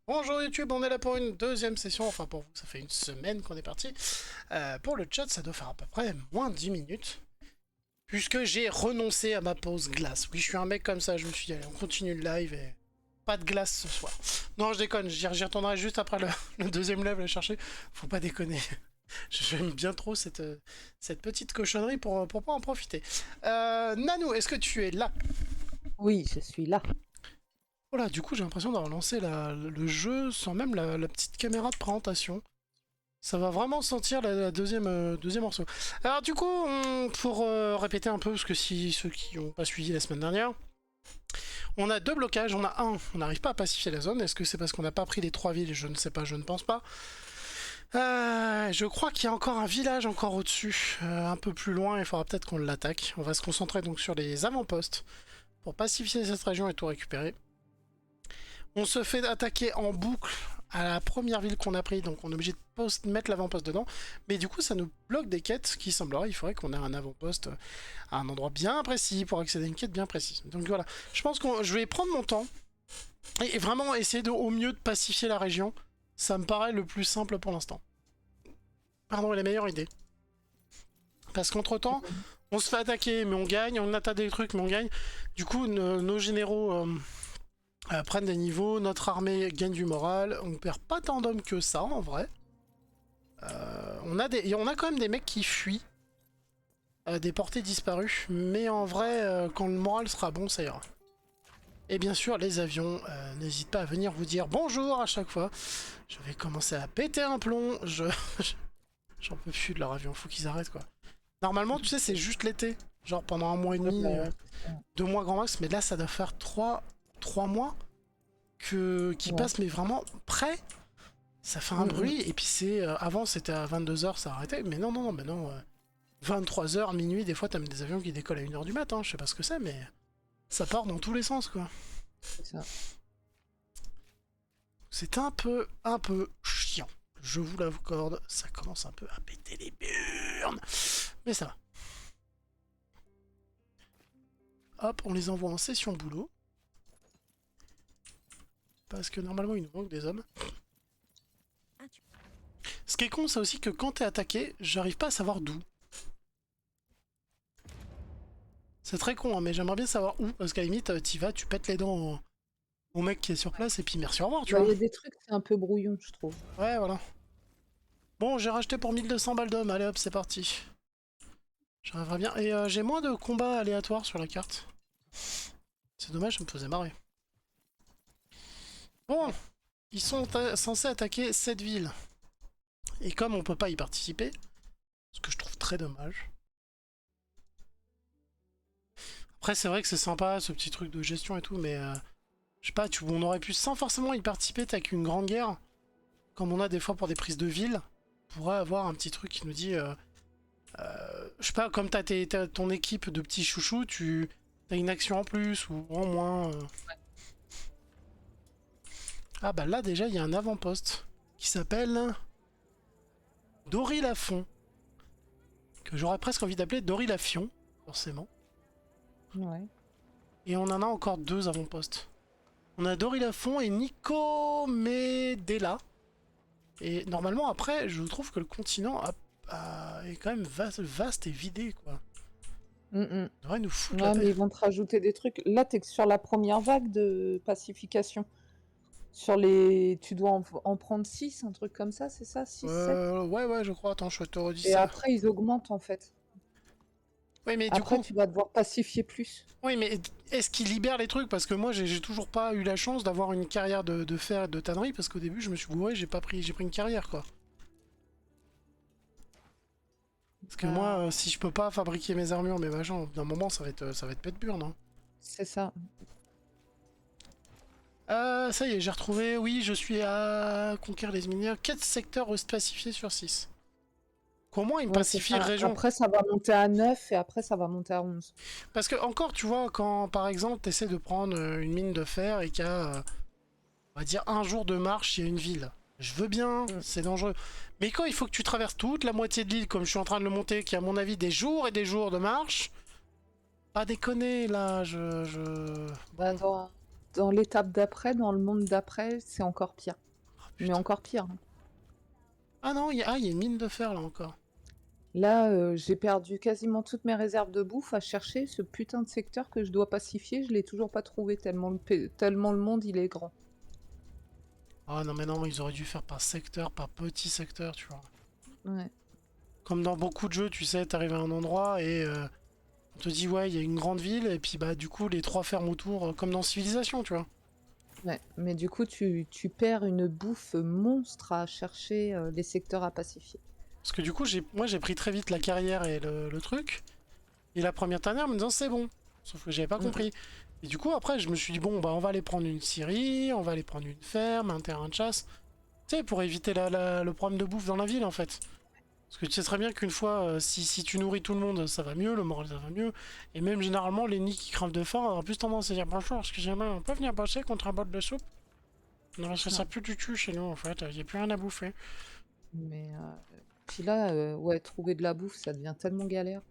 Bonjour YouTube, on est là pour une deuxième session, enfin pour vous ça fait une semaine qu'on est parti. Pour le chat ça doit faire à peu près moins de 10 minutes. Puisque j'ai renoncé à ma pause glace. Oui je suis un mec comme ça, je me suis dit allez on continue le live et pas de glace ce soir. Non je déconne, j'y retournerai juste après le deuxième level à chercher. Faut pas déconner. J'aime bien trop cette petite cochonnerie pour pas en profiter. Nanou, est-ce que tu es là? Oui, je suis là. Voilà, du coup j'ai l'impression d'avoir lancé le jeu sans même la petite caméra de présentation. Ça va vraiment sentir la deuxième morceau. Alors du coup, pour répéter un peu, parce que si ceux qui n'ont pas suivi la semaine dernière, on a deux blocages. On a un, on n'arrive pas à pacifier la zone. Est-ce que c'est parce qu'on n'a pas pris les trois villes? Je ne sais pas, je ne pense pas. Je crois qu'il y a encore un village encore au-dessus, un peu plus loin. Il faudra peut-être qu'on l'attaque. On va se concentrer donc sur les avant-postes pour pacifier cette région et tout récupérer. On se fait attaquer en boucle à la première ville qu'on a pris, donc on est obligé de mettre l'avant-poste dedans. Mais du coup, ça nous bloque des quêtes qui semblerait, il faudrait qu'on ait un avant-poste à un endroit bien précis pour accéder à une quête bien précise. Donc voilà, je pense que je vais prendre mon temps et vraiment essayer au mieux de pacifier la région. Ça me paraît le plus simple pour l'instant. Pardon, la meilleure idée. Parce qu'entre-temps, on se fait attaquer, mais on gagne, on attaque des trucs, mais on gagne. Du coup, nos généraux prennent des niveaux, notre armée gagne du moral, on perd pas tant d'hommes que ça en vrai. On a quand même des mecs qui fuient, des portées disparues, mais en vrai, quand le moral sera bon, ça ira. Et bien sûr, les avions, n'hésitent pas à venir vous dire bonjour à chaque fois. Je vais commencer à péter un plomb, j'en peux plus de leur avion, faut qu'ils arrêtent quoi. Normalement, tu sais, c'est juste l'été, genre pendant un mois et Ouais, demi, bah ouais, c'est ça. 2 mois grand max, mais là ça doit faire trois mois qui Ouais. passent, mais vraiment près. Ça fait un Mm, mm. bruit, et puis c'est. Avant c'était à 22 h ça arrêtait, mais non, non, non, maintenant. 23 h, minuit, des fois t'as même des avions qui décollent à 1 h du matin, je sais pas ce que c'est, mais ça part dans tous les sens quoi. C'est ça. C'est un peu chiant. Je vous l'accorde, ça commence un peu à péter les burnes. Mais ça va. Hop, on les envoie en session boulot. Parce que normalement il nous manque des hommes. Ce qui est con, c'est aussi que quand t'es attaqué, j'arrive pas à savoir d'où. C'est très con, hein, mais j'aimerais bien savoir où, parce qu'à la limite, t'y vas, tu pètes les dents au mec qui est sur place, et puis merci, au revoir, tu Bah, il vois. y a des trucs, c'est un peu brouillon, je trouve. Ouais, voilà. Bon, j'ai racheté pour 1200 balles d'homme, allez hop, c'est parti. J'arriverai bien. Et j'ai moins de combats aléatoires sur la carte. C'est dommage, ça me faisait marrer. Bon, ils sont censés attaquer cette ville. Et comme on peut pas y participer, ce que je trouve très dommage. Après, c'est vrai que c'est sympa, ce petit truc de gestion et tout, mais je sais pas, on aurait pu sans forcément y participer, t'as qu'une grande guerre, comme on a des fois pour des prises de ville. On pourrait avoir un petit truc qui nous dit, je sais pas, comme t'as ton équipe de petits chouchous, tu as une action en plus ou en moins. Ah bah là déjà il y a un avant-poste qui s'appelle Dory Lafont, que j'aurais presque envie d'appeler Dory Lafion, forcément. Ouais. Et on en a encore deux avant-postes. On a Dory Lafont et Nico Medela. Et normalement après, je trouve que le continent est quand même vaste et vidé quoi. Mm, mm. Il devrait nous foutre la Ouais, paix. mais ils vont te rajouter des trucs. Là, t'es sur la première vague de pacification. Sur les, tu dois en prendre 6, un truc comme ça, c'est ça? 6, 7. Ouais, ouais, je crois. Attends, je te redis Et ça. après, ils augmentent, en fait. Oui, mais du Après, coup, tu vas devoir pacifier plus. oui, mais est-ce qu'il libère les trucs? Parce que moi, j'ai toujours pas eu la chance d'avoir une carrière de fer et de tannerie, parce qu'au début, je me suis gouré, j'ai pris une carrière, quoi. Parce que moi, Bah, si je peux pas fabriquer mes armures, mes machins, d'un moment, ça va être pète burne, hein. c'est ça. Ça y est, j'ai retrouvé, oui, je suis à conquérir les minières. 4 secteurs pacifiés sur 6. Comment ils me Ouais, c'est pacifient ça. région? Après, ça va monter à 9 et après, ça va monter à 11. Parce que, encore, tu vois, quand, par exemple, t'essaies de prendre une mine de fer et qu'à on va dire un jour de marche, il y a une ville. Je veux bien, Mm. c'est dangereux. Mais quand il faut que tu traverses toute la moitié de l'île, comme je suis en train de le monter, qui a à mon avis des jours et des jours de marche, pas déconner là, Bah, Bon. dans l'étape d'après, dans le monde d'après, c'est encore pire. Oh, Mais putain. encore pire, hein. Ah non, il y a une mine de fer là encore. Là, j'ai perdu quasiment toutes mes réserves de bouffe à chercher ce putain de secteur que je dois pacifier. Je l'ai toujours pas trouvé tellement le monde il est grand. Ah non mais non, ils auraient dû faire par secteur, par petit secteur, tu vois. Ouais. Comme dans beaucoup de jeux, tu sais, t'arrives à un endroit et on te dit ouais, il y a une grande ville et puis bah du coup les trois fermes autour, comme dans Civilisation, tu vois. Ouais, mais du coup, tu perds une bouffe monstre à chercher les secteurs à pacifier. Parce que du coup, moi j'ai pris très vite la carrière et le truc. Et la première tanière me disant c'est bon. Sauf que j'avais pas Mm. compris. Et du coup, après, je me suis dit bon, bah on va aller prendre une scierie, on va aller prendre une ferme, un terrain de chasse. Tu sais, pour éviter le problème de bouffe dans la ville en fait. Parce que tu sais très bien qu'une fois, si tu nourris tout le monde, ça va mieux, le moral ça va mieux. Et même généralement, les nids qui crèvent de faim auront plus tendance à dire bonjour, excusez-moi, on peut venir bosser contre un bol de soupe. Non, parce que ça Ouais. pue du cul chez nous en fait, il n'y a plus rien à bouffer. Mais puis là, ouais, trouver de la bouffe, ça devient tellement galère.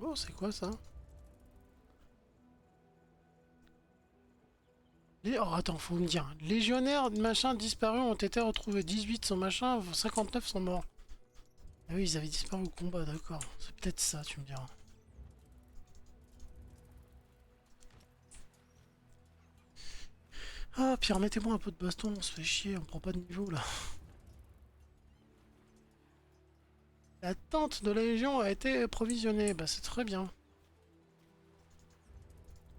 Oh, c'est quoi ça? Oh, attends, faut me dire. Légionnaires, machin, disparus ont été retrouvés. 18 sont machin, 59 sont morts. Ah oui, ils avaient disparu au combat, d'accord. C'est peut-être ça, tu me diras. Ah, puis remettez-moi un peu de baston, on se fait chier, on prend pas de niveau là. La tente de la Légion a été provisionnée, bah c'est très bien.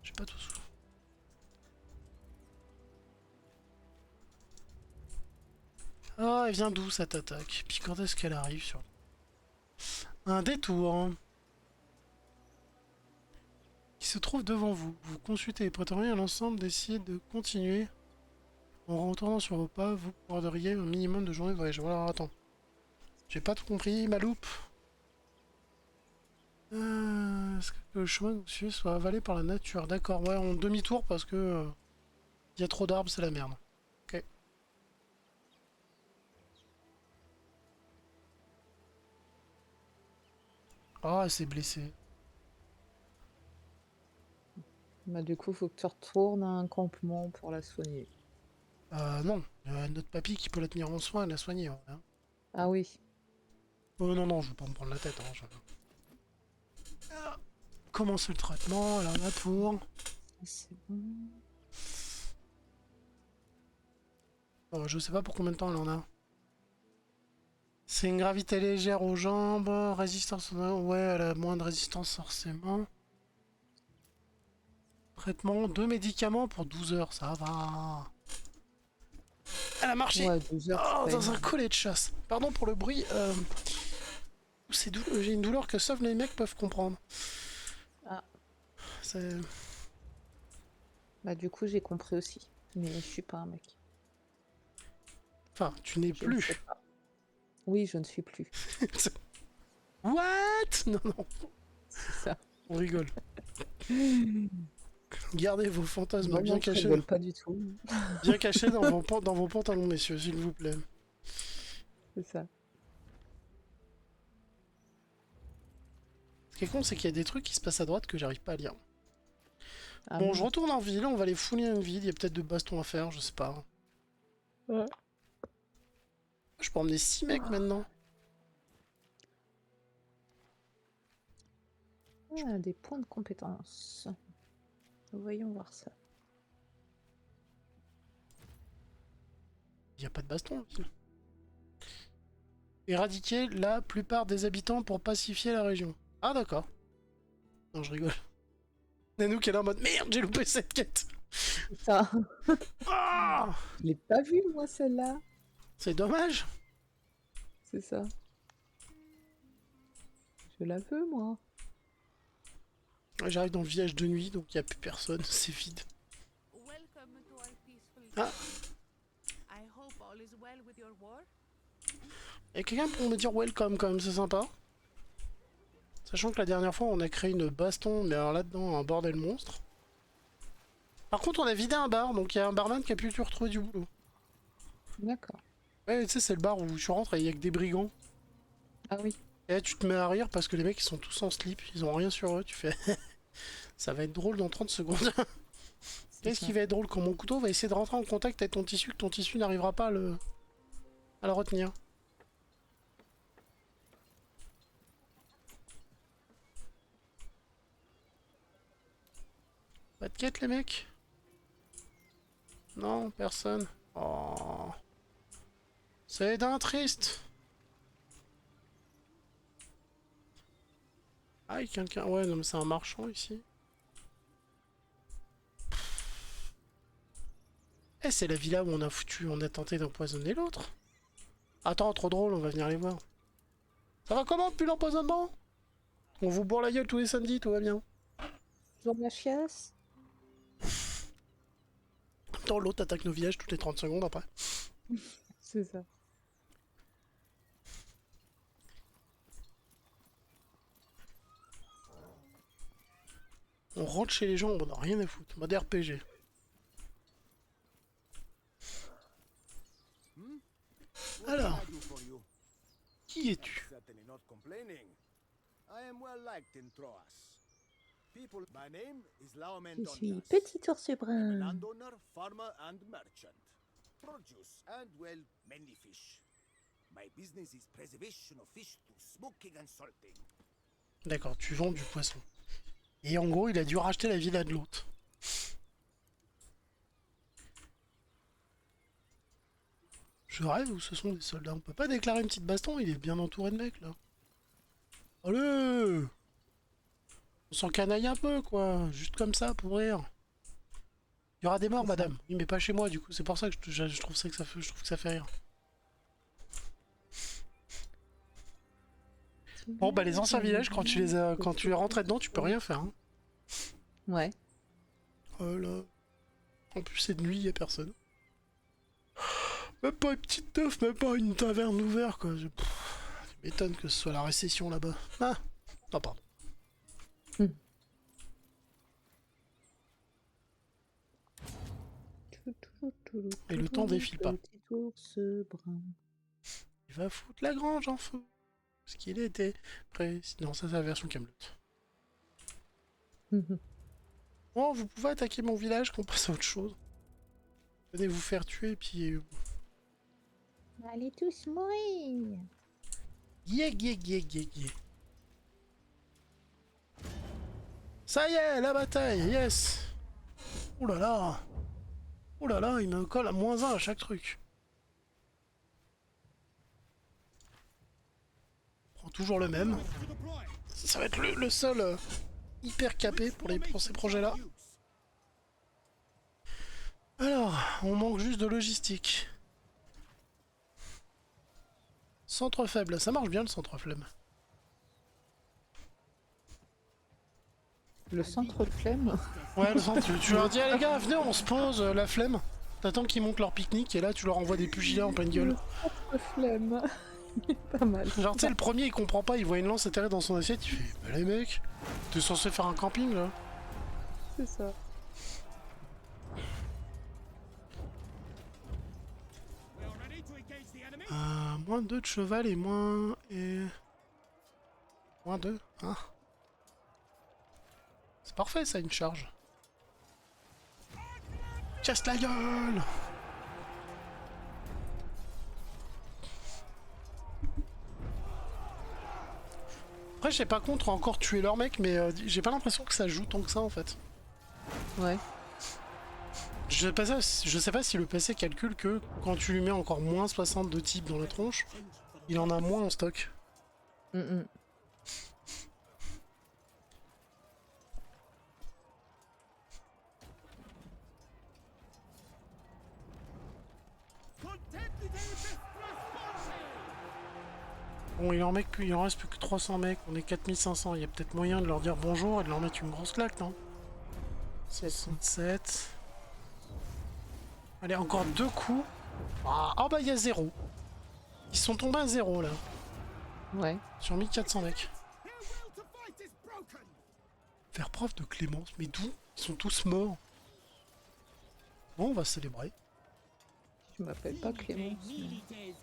J'ai pas tout sous. Ah, elle vient d'où cette attaque? Puis quand est-ce qu'elle arrive sur... Un détour hein, qui se trouve devant vous. Vous consultez les prétoriens à l'ensemble, décidez de continuer. En retournant sur vos pas, vous perdriez un minimum de journées de voyage. Voilà, attends. J'ai pas tout compris, ma loupe. Est-ce que le chemin que vous suivez soit avalé par la nature? D'accord, ouais, en demi-tour parce que y a trop d'arbres, c'est la merde. Ok. Ah, elle s'est blessée. Bah, du coup, faut que tu retournes à un campement pour la soigner. Non, notre papy qui peut la tenir en soin et la soigner. Ouais, hein. Ah oui. Oh non, non, je veux pas me prendre la tête. Hein, commencer le traitement, elle en a pour. C'est bon. Oh, je sais pas pour combien de temps elle en a. C'est une gravité légère aux jambes, résistance... Ouais, elle a moins de résistance forcément. Traitement, 2 médicaments pour 12 heures, ça va. Elle a marché. Ouais, 12 heures, c'est Oh, pas dans un énorme. collet de chasse. Pardon pour le bruit. J'ai une douleur que seuls les mecs peuvent comprendre. Ah, C'est... bah du coup, j'ai compris aussi. Mais je suis pas un mec. Enfin, tu n'es Je ne sais plus. pas. Oui, je ne suis plus. What? Non, non, C'est ça. on rigole. Gardez vos fantasmes Non, non, je rigole pas du tout. bien cachés dans vos pantalons, messieurs, s'il vous plaît. C'est ça. Ce qui est con, c'est qu'il y a des trucs qui se passent à droite que j'arrive pas à lire. Ah Bon, je merde. retourne en ville, on va aller fouiller une ville, il y a peut-être de bastons à faire, je sais pas. Ouais. Je peux emmener 6 mecs maintenant. Ah, des points de compétence. Voyons voir ça. Il n'y a pas de baston en ville. Éradiquer la plupart des habitants pour pacifier la région. Ah d'accord. Non, je rigole. Nanook est là en mode merde, j'ai loupé cette quête. C'est ça. Ah, Je l'ai pas vu, moi, celle-là. c'est dommage. C'est ça. Je la veux, moi. J'arrive dans le village de nuit, donc il n'y a plus personne, c'est vide. Welcome to our peaceful Ah. town. I hope all is well with your war. Et quelqu'un pour me dire welcome quand même, c'est sympa. Sachant que la dernière fois on a créé une baston, mais alors là-dedans un bordel monstre. Par contre on a vidé un bar, donc il y a un barman qui a pu te retrouver du boulot. D'accord. Ouais, tu sais, c'est le bar où tu rentres et il y a que des brigands. Ah oui. Et là tu te mets à rire parce que les mecs ils sont tous en slip, ils ont rien sur eux, tu fais... Ça va être drôle dans 30 secondes. Qu'est-ce ça. qui va être drôle quand mon couteau va essayer de rentrer en contact avec ton tissu, que ton tissu n'arrivera pas à le retenir. Pas de quête les mecs? Non, personne. Oh. C'est d'un triste. Ah, il y a quelqu'un. Ouais, non, mais c'est un marchand ici. Eh, c'est la villa où on a tenté d'empoisonner l'autre. Attends, trop drôle, on va venir les voir. Ça va comment depuis l'empoisonnement? On vous bourre la gueule tous les samedis, tout va bien. Toujours de la chiasse. Attends, l'autre attaque nos villages toutes les 30 secondes après. C'est ça. On rentre chez les gens, on n'a rien à foutre. Mode RPG. Alors, qui es-tu? Certainly not complaining. I am well liked in Troas. People, my name is Laomen Je suis Dondas. petit ours I'm a brun. landowner, farmer, and merchant. Produce and, well, many fish. My business is preservation of fish to smoking and salting. D'accord, tu vends du poisson. Et en gros, il a dû racheter la villa de l'autre. Je rêve ou ce sont des soldats? On peut pas déclarer une petite baston, il est bien entouré de mecs là. Allez! On s'en canaille un peu quoi, juste comme ça pour rire. Il y aura des morts, C'est ça. madame. Oui, mais pas chez moi du coup, c'est pour ça que je trouve ça que ça fait, je trouve que ça fait rire. Bon bah les anciens villages, quand tu es rentré dedans, tu peux rien faire. Hein. Ouais. Oh là. En plus c'est de nuit, y a personne. Même pas une petite teuf, même pas une taverne ouverte quoi. Je m'étonne que ce soit la récession là-bas. Ah. Non pardon. Et le temps défile pas. Petit ours brun. Il va foutre la grange en feu. Parce qu'il était prêt. Non, ça c'est la version Camelot. Bon, vous pouvez attaquer mon village qu'on passe à autre chose. Venez vous faire tuer, puis... Allez tous mourir. Yeah. Ça y est, la bataille, yes. Oh là là. Oh là là, il me colle à -1 à chaque truc. On prend toujours le même. Ça va être le seul hyper capé pour ces projets-là. Alors, on manque juste de logistique. Centre faible, ça marche bien le centre faible. Le centre flemme. Ouais, le centre, tu leur dis, ah, les gars, venez, on se pose, la flemme. T'attends qu'ils montent leur pique-nique et là tu leur envoies des pugilats en pleine gueule. Le flemme. Pas mal. Genre, tu sais, le premier il comprend pas, il voit une lance atterrir dans son assiette, il fait, bah les mecs, t'es censé faire un camping là. C'est ça. Moins 2 de cheval et moins... Moins 2, hein. C'est parfait ça, une charge. Casse la gueule! Après, j'ai pas contre encore tuer leur mec, mais j'ai pas l'impression que ça joue tant que ça en fait. Ouais. Je sais pas si le PC calcule que quand tu lui mets encore moins 60 de type dans la tronche, il en a moins en stock. Bon, il en reste plus que 300 mecs, on est 4500, il y a peut-être moyen de leur dire bonjour et de leur mettre une grosse claque, non? 67... Allez, encore 2 coups. Ah bah il y a 0. Ils sont tombés à 0 là. Ouais. Sur 1400 mecs. Faire preuve de clémence, mais d'où? Ils sont tous morts. Bon, on va célébrer. Je m'appelle pas Clémence. mais-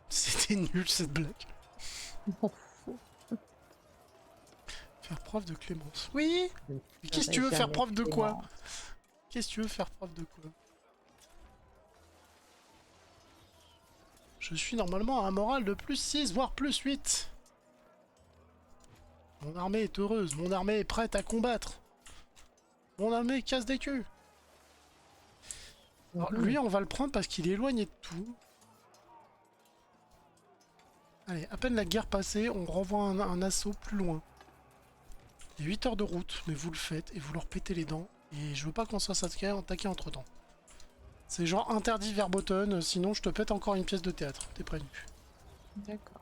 C'était nul cette blague. M'en fous. Faire preuve de clémence. Oui. Je ne Mais qu'est-ce que serai tu veux faire jamais preuve de quoi? clément. Qu'est-ce que tu veux faire preuve de quoi? Je suis normalement à un moral de plus 6, voire plus 8. Mon armée est heureuse, mon armée est prête à combattre. Mon armée casse des culs. Alors, lui, on va le prendre parce qu'il est éloigné de tout. Allez, à peine la guerre passée, on renvoie un assaut plus loin. Il y a 8 heures de route, mais vous le faites et vous leur pétez les dents. Et je veux pas qu'on soit attaqué entre temps. C'est genre interdit Verboten, sinon je te pète encore une pièce de théâtre. T'es prévenu. D'accord.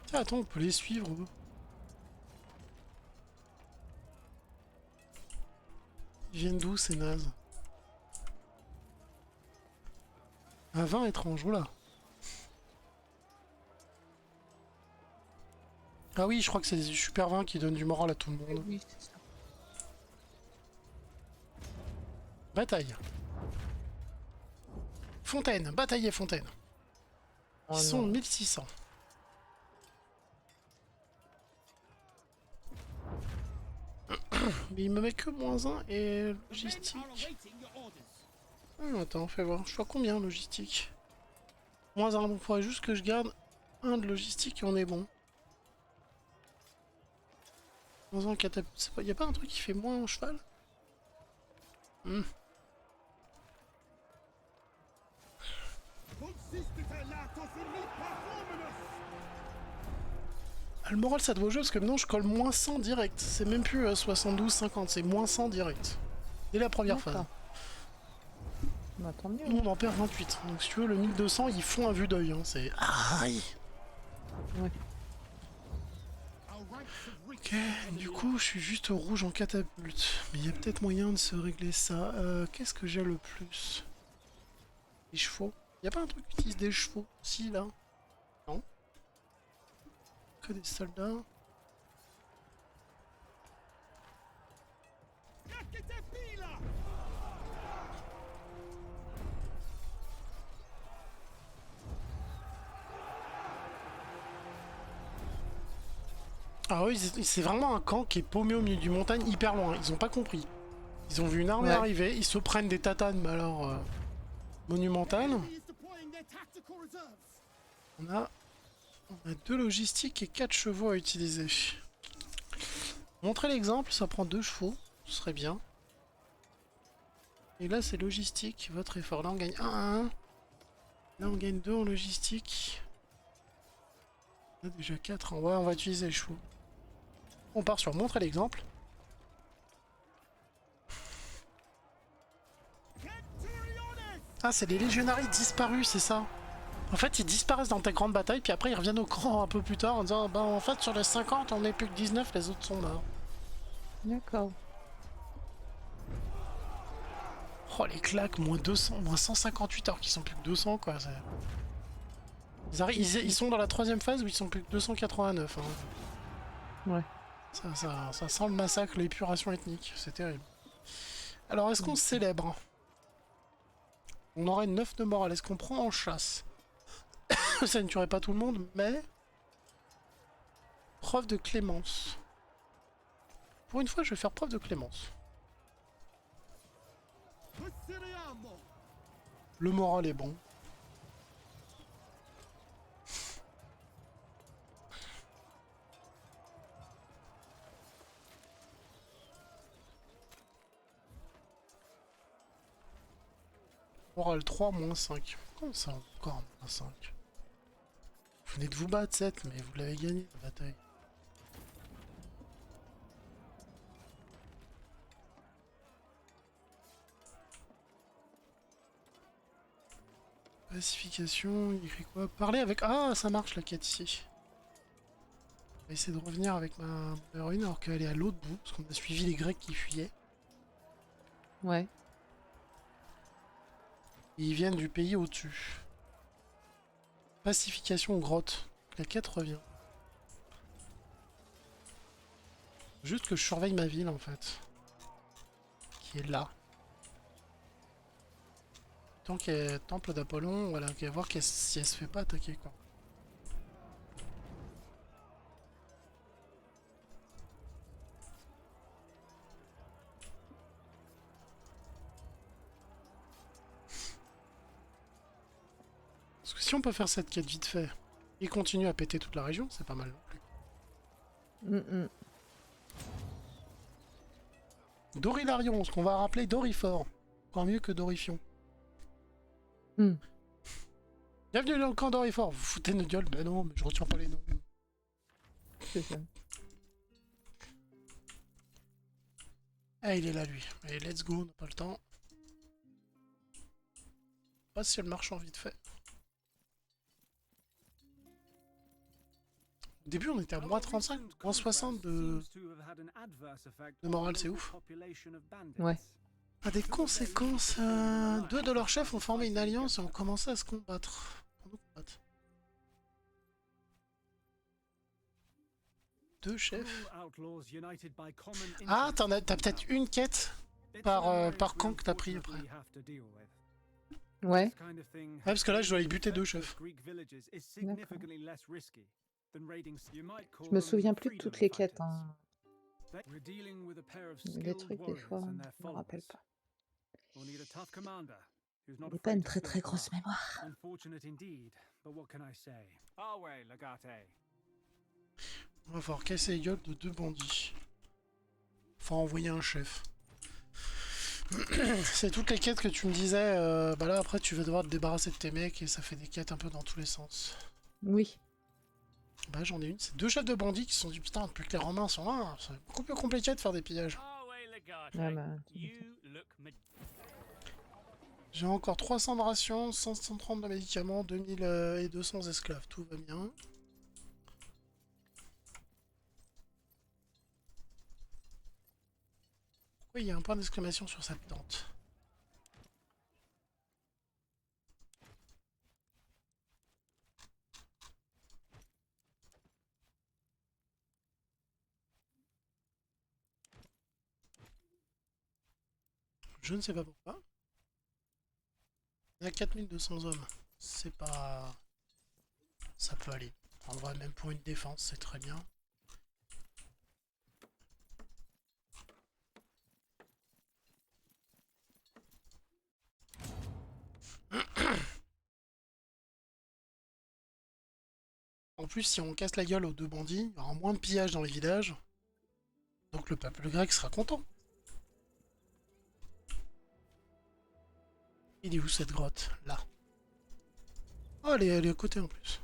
Tiens, attends, on peut les suivre. Eux. Ils viennent d'où ces nazes? Un vin étrange, oula. Ah oui, je crois que c'est des super vins qui donnent du moral à tout le monde. Oui, c'est ça. Bataille. Fontaine, bataille et Fontaine. Oh Ils sont non. 1600. Mais il me met que -1 et logistique. Attends, fais voir. Je suis à combien logistique? -1, il faudrait juste que je garde un de logistique et on est bon. -1 catapulte. Y a pas un truc qui fait moins en cheval? Ah, le moral ça doit jouer parce que maintenant je colle -100 direct. C'est même plus 72-50, c'est -100 direct. Dès la première phase. D'accord. Bah, tant mieux. Nous on en perd 28. Donc si tu veux, le 1200 ils font un vue d'œil. Hein. C'est. Aïe! Ouais. Ok, du coup je suis juste rouge en catapulte. Mais il y a peut-être moyen de se régler ça. Qu'est-ce que j'ai le plus? Les chevaux. Y a pas un truc qui utilise des chevaux? Si là. Non. Que des soldats. Ah oui, c'est vraiment un camp qui est paumé au milieu du montagne hyper loin. Ils ont pas compris. Ils ont vu une armée Ouais. arriver, ils se prennent des tatanes, mais alors monumentales. On a 2 logistiques et 4 chevaux à utiliser. Montrer l'exemple, ça prend 2 chevaux, ce serait bien. Et là c'est logistique, votre effort. Là on gagne 1 à 1. Là on gagne 2 en logistique. On a déjà 4 en bas, on va utiliser les chevaux. On part sur montrer l'exemple. Ah, c'est les légionnaires disparus, c'est ça. En fait, ils disparaissent dans tes grandes batailles, puis après ils reviennent au camp un peu plus tard en disant bah en fait sur les 50 on n'est plus que 19, les autres sont morts. D'accord. Oh les claques, moins 200, moins 158 alors qu'ils sont plus que 200 quoi. Ils sont dans la 3ème phase où ils sont plus que 289. Hein. Ouais. Ça sent le massacre, l'épuration ethnique, c'est terrible. Alors est-ce qu'on célèbre? On aurait 9 de morale, est-ce qu'on prend en chasse? Ça ne tuerait pas tout le monde, mais... Preuve de clémence. Pour une fois, je vais faire preuve de clémence. Le moral est bon. Moral 3, -5. Comment ça encore -5? Vous venez de vous battre 7, mais vous l'avez gagné la bataille. Pacification, il écrit quoi? Parler avec... Ah, ça marche la quête ici. On va essayer de revenir avec ma héroïne alors qu'elle est à l'autre bout, parce qu'on a suivi les Grecs qui fuyaient. Ouais. Et ils viennent du pays au-dessus. Pacification grotte. La quête revient. Juste que je surveille ma ville en fait. Qui est là. Tant qu'il y a Temple d'Apollon, voilà, qu'à voir si elle se fait pas attaquer, quoi. Parce que si on peut faire cette quête vite fait et continuer à péter toute la région, c'est pas mal non plus. Mm, Dorilarion, ce qu'on va rappeler Dorifort. Encore mieux que Dorifion. mm. Bienvenue dans le camp Dorifort. Vous foutez de notre gueule? Ben non, mais je retiens pas les noms. C'est ça. Ah, il est là, lui. Allez, let's go, on n'a pas le temps. Pas si elle marche en vite fait. Au début, on était à moins 35, moins 60 de morale, c'est ouf. Ouais. Ah, des conséquences. Deux de leurs chefs ont formé une alliance et ont commencé à se combattre. Pour nous combattre. Deux chefs. Ah, t'as peut-être une quête par camp que t'as pris après. Ouais. Ouais, parce que là, je dois aller buter deux chefs. Je me souviens plus de toutes les quêtes. Hein. Les trucs, des fois, je me rappelle pas. J'ai pas une très très grosse mémoire. On va falloir casser les gueules de deux bandits. Faut envoyer un chef. C'est toutes les quêtes que tu me disais. Bah là, après, tu vas devoir te débarrasser de tes mecs et ça fait des quêtes un peu dans tous les sens. Oui. Bah, j'en ai une. C'est deux chefs de bandits qui se sont dit putain, depuis que les Romains sont là, c'est beaucoup plus compliqué de faire des pillages. Ah bah, J'ai encore 300 de rations, 530 de médicaments, 2200 esclaves. Tout va bien. Pourquoi il y a un point d'exclamation sur cette tente? Je ne sais pas pourquoi. Il y a 4200 hommes. C'est pas... Ça peut aller. En vrai, même pour une défense, c'est très bien. En plus, si on casse la gueule aux deux bandits, il y aura moins de pillage dans les villages. Donc le peuple grec sera content. Il est où cette grotte? Là. Oh, elle est à côté en plus.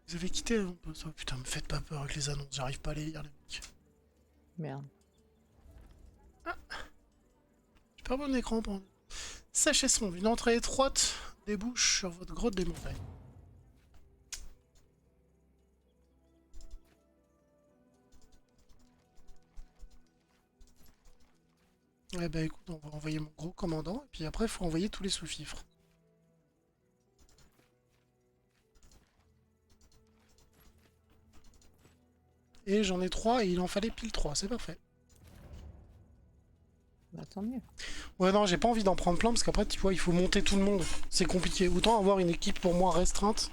Vous avez quitté un peu ça. Putain, me faites pas peur avec les annonces, j'arrive pas à les lire les mecs. merde. J'ai pas mon écran pour... Sachez son, une entrée étroite débouche sur votre grotte des montagnes. Ouais bah écoute, on va envoyer mon gros commandant, et puis après il faut envoyer tous les sous-fifres. Et j'en ai 3 et il en fallait pile 3, c'est parfait. Bah tant mieux. Ouais non, j'ai pas envie d'en prendre plein parce qu'après tu vois, il faut monter tout le monde. C'est compliqué. Autant avoir une équipe pour moi restreinte.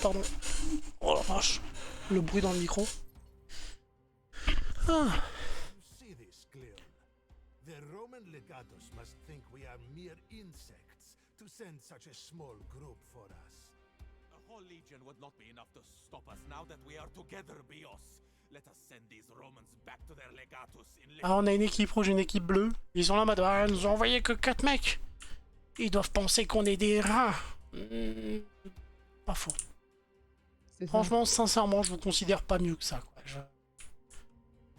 Pardon. Oh la vache. Le bruit dans le micro. Ah. See this, Cleon. The Roman legatus must think we are mere insects to send such a small group for us. A whole legion would not be enough to stop us now that we are together, Bios. Let us send these Romans back to their legatus in... Ah, on a une équipe rouge, une équipe bleue. Ils sont là en mode, ah, ils nous ont envoyé que 4 mecs. Ils doivent penser qu'on est des rats. Pas faux. C'est ça. Franchement, sincèrement, je vous considère pas mieux que ça, quoi.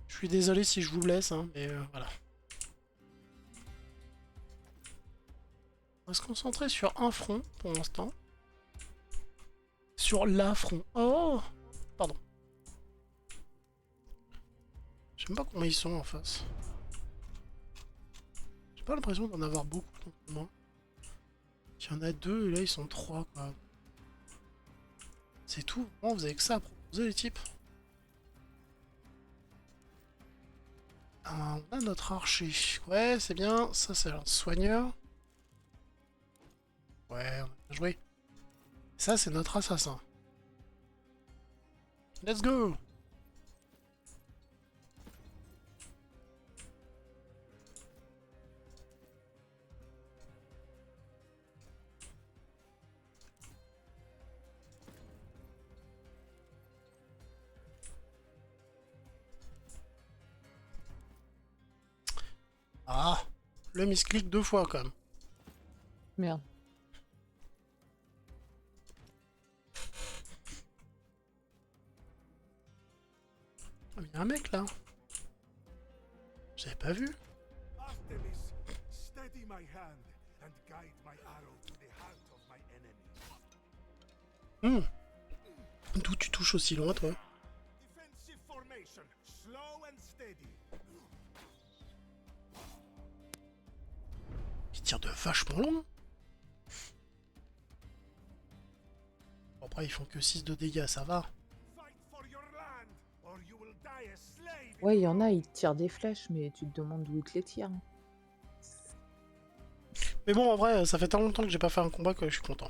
Je suis désolé si je vous blesse, hein, mais voilà. On va se concentrer sur un front pour l'instant. Sur l'affront. Oh! Pardon. Je sais même pas combien ils sont en face. J'ai pas l'impression d'en avoir beaucoup dans le moment. Il y en a 2 et là ils sont 3 quoi. C'est tout. Bon, vous avez que ça à proposer les types. on a notre archer. Ouais, c'est bien. Ça, c'est un soigneur. Ouais, on a bien joué. Ça, c'est notre assassin. Let's go! Ah! Le misclick 2 fois, quand même. Merde. Ah, mais y a un mec, là. J'avais pas vu. Artemis, steady my hand and guide my arrow to the heart of my enemy. D'où tu touches aussi loin, toi? Defensive formation, slow and steady. Il tire de vachement loin. Bon, après, ils font que 6 de dégâts, ça va. Fight for your land, or you will die a slave. Ouais, il y en a, ils tirent des flèches, mais tu te demandes d'où ils te les tirent. Mais bon, en vrai, ça fait tellement longtemps que j'ai pas fait un combat que je suis content.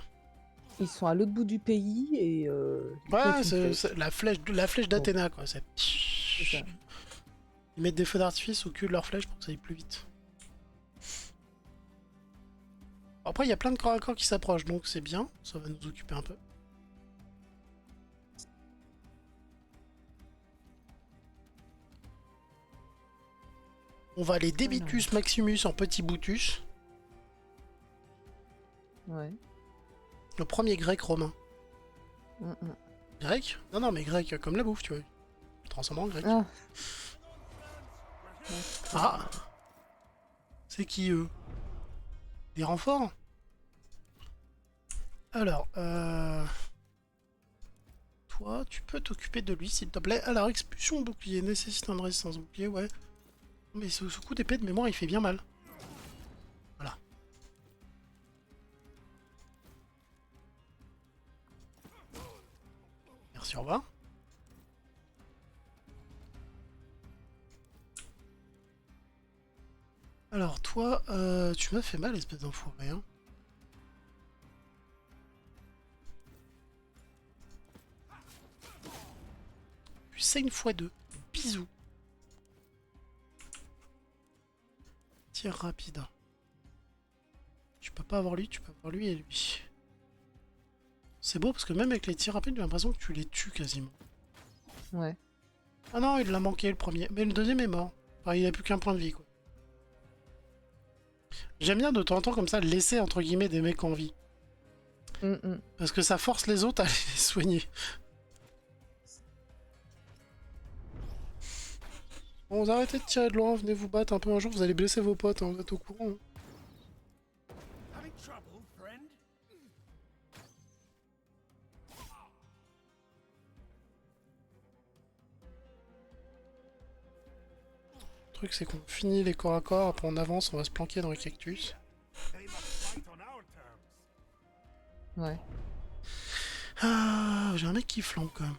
Ils sont à l'autre bout du pays et. Ils Ouais, mettent une c'est flèche. la flèche d'Athéna, quoi. C'est ça. Ils mettent des feux d'artifice au cul de leur flèche pour que ça aille plus vite. Après, il y a plein de corps à corps qui s'approchent, donc c'est bien. Ça va nous occuper un peu. On va aller Débitus Maximus en petit Boutus. Ouais. Le premier grec romain. Mm, mm. Grec? Non, non, mais grec comme la bouffe, tu vois. Transformé en grec. Ah, Ah! C'est qui, eux? Des renforts? Alors, toi, tu peux t'occuper de lui, s'il te plaît. Alors, expulsion bouclier. Nécessite une résistance bouclier, ouais. Mais ce coup d'épée de mémoire, il fait bien mal. Voilà. Merci, au revoir. Alors, toi, tu m'as fait mal, espèce d'enfoiré, hein. Tu saignes x2. Bisous. Tir rapide. Tu peux pas avoir lui, tu peux avoir lui et lui. C'est beau parce que même avec les tirs rapides, j'ai l'impression que tu les tues quasiment. ouais. Ah non, il l'a manqué le premier. Mais le deuxième est mort. Enfin, il a plus qu'un point de vie, quoi. J'aime bien de temps en temps comme ça laisser entre guillemets des mecs en vie. Mm, mm. Parce que ça force les autres à les soigner. Bon, vous arrêtez de tirer de loin, venez vous battre un peu un jour, vous allez blesser vos potes, hein, vous êtes au courant. Hein. Having trouble, friend? Le truc c'est qu'on finit les corps à corps, après on avance, on va se planquer dans les cactus. They must fight on our terms. Ouais. Ah, j'ai un mec qui flanque quand même.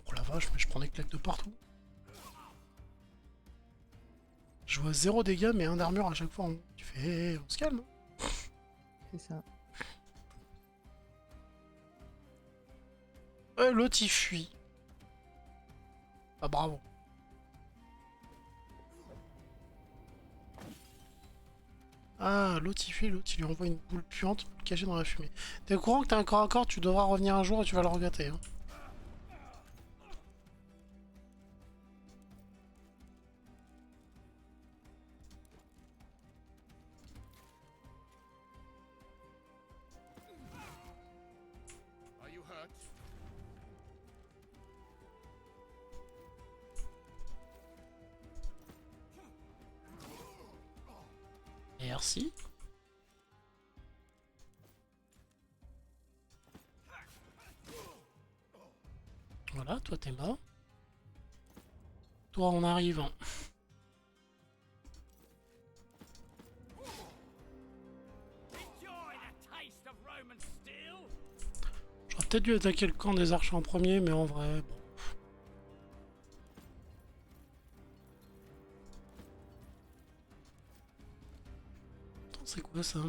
Oh la vache, mais je prends des claques de partout. Je vois 0 dégâts mais 1 d'armure à chaque fois. Tu fais... on se calme. C'est ça. Ouais, l'autre il fuit. Ah bravo. Ah, l'autre il fuit, l'autre il lui envoie une boule puante pour le cacher dans la fumée. T'es au courant que t'as un corps à corps, tu devras revenir un jour et tu vas le regretter. Hein. Are you hurt? Merci. Voilà, toi t'es mort. Toi on arrive. Enjoy the taste of Roman steel. peut-être dû attaquer le camp des archers en premier, mais en vrai... Bon. Attends, c'est quoi ça?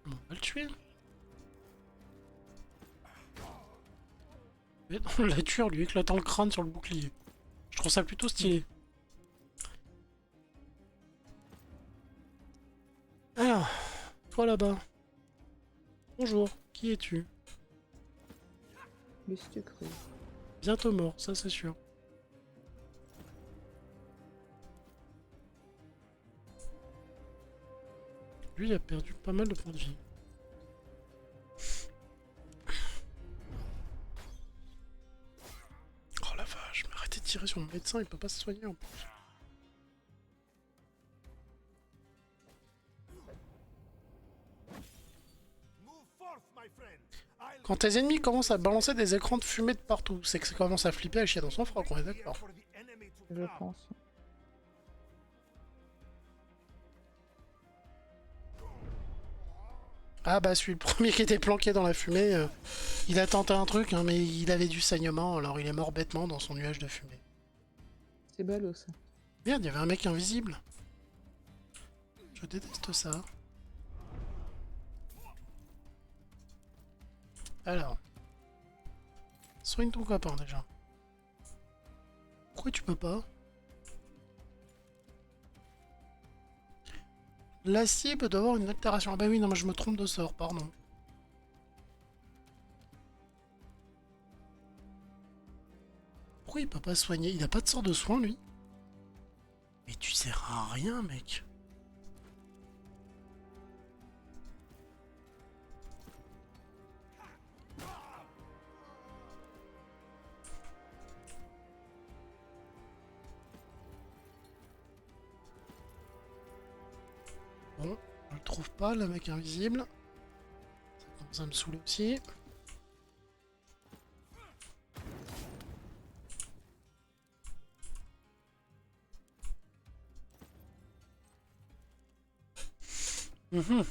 On va le tuer. Mais on l'a tué en lui éclatant le crâne sur le bouclier. Je trouve ça plutôt stylé. Alors, toi là-bas. Bonjour, qui es-tu? Monsieur Cru. Bientôt mort, ça c'est sûr. Lui, il a perdu pas mal de points de vie. Oh la vache, mais arrêtez de tirer sur mon médecin, il peut pas se soigner en plus. Quand tes ennemis commencent à balancer des écrans de fumée de partout, c'est que ça commence à flipper à chier dans son froc, on est d'accord. Je pense. Ah bah celui le premier qui était planqué dans la fumée, il a tenté un truc, hein, mais il avait du saignement, alors il est mort bêtement dans son nuage de fumée. C'est ballot ça. Merde, il y avait un mec invisible. Je déteste ça. Alors. Soigne ton copain déjà. Pourquoi tu peux pas? L'acier peut avoir une altération. Ah bah oui, non, mais je me trompe de sort, pardon. Pourquoi il peut pas soigner? Il a pas de sort de soin, lui? Mais tu sers à rien, mec. Bon, je le trouve pas, le mec invisible. Ça commence à me saouler aussi. Mhm.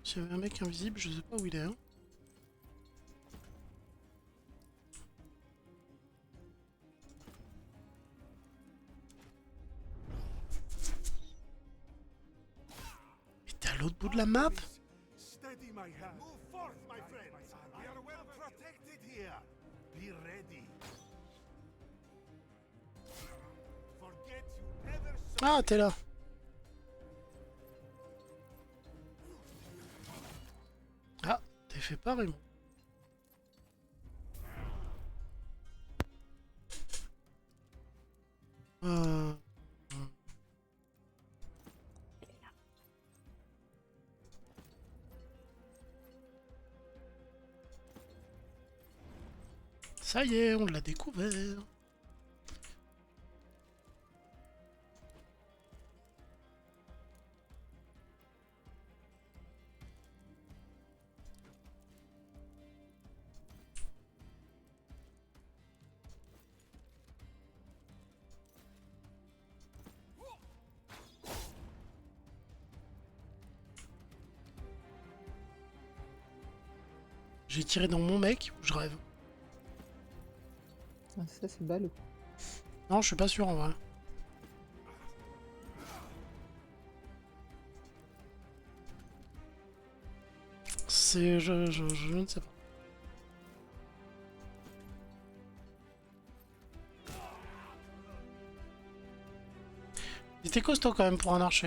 S'il y avait un mec invisible, je sais pas où il est. Hein. Mais t'es à l'autre bout de la map? Steady, my hand. Move forth, my friends. We are well protected here. Be ready. Forget you ever saw. Ah, t'es là. Ah, t'es fait pas, Raymond. Euh... Ça y est, on l'a découvert. J'ai tiré dans mon mec, ou je rêve? Ah, ça c'est ballot. Non, je suis pas sûr en vrai. C'est... je ne sais pas. Il était costaud quand même pour un archer.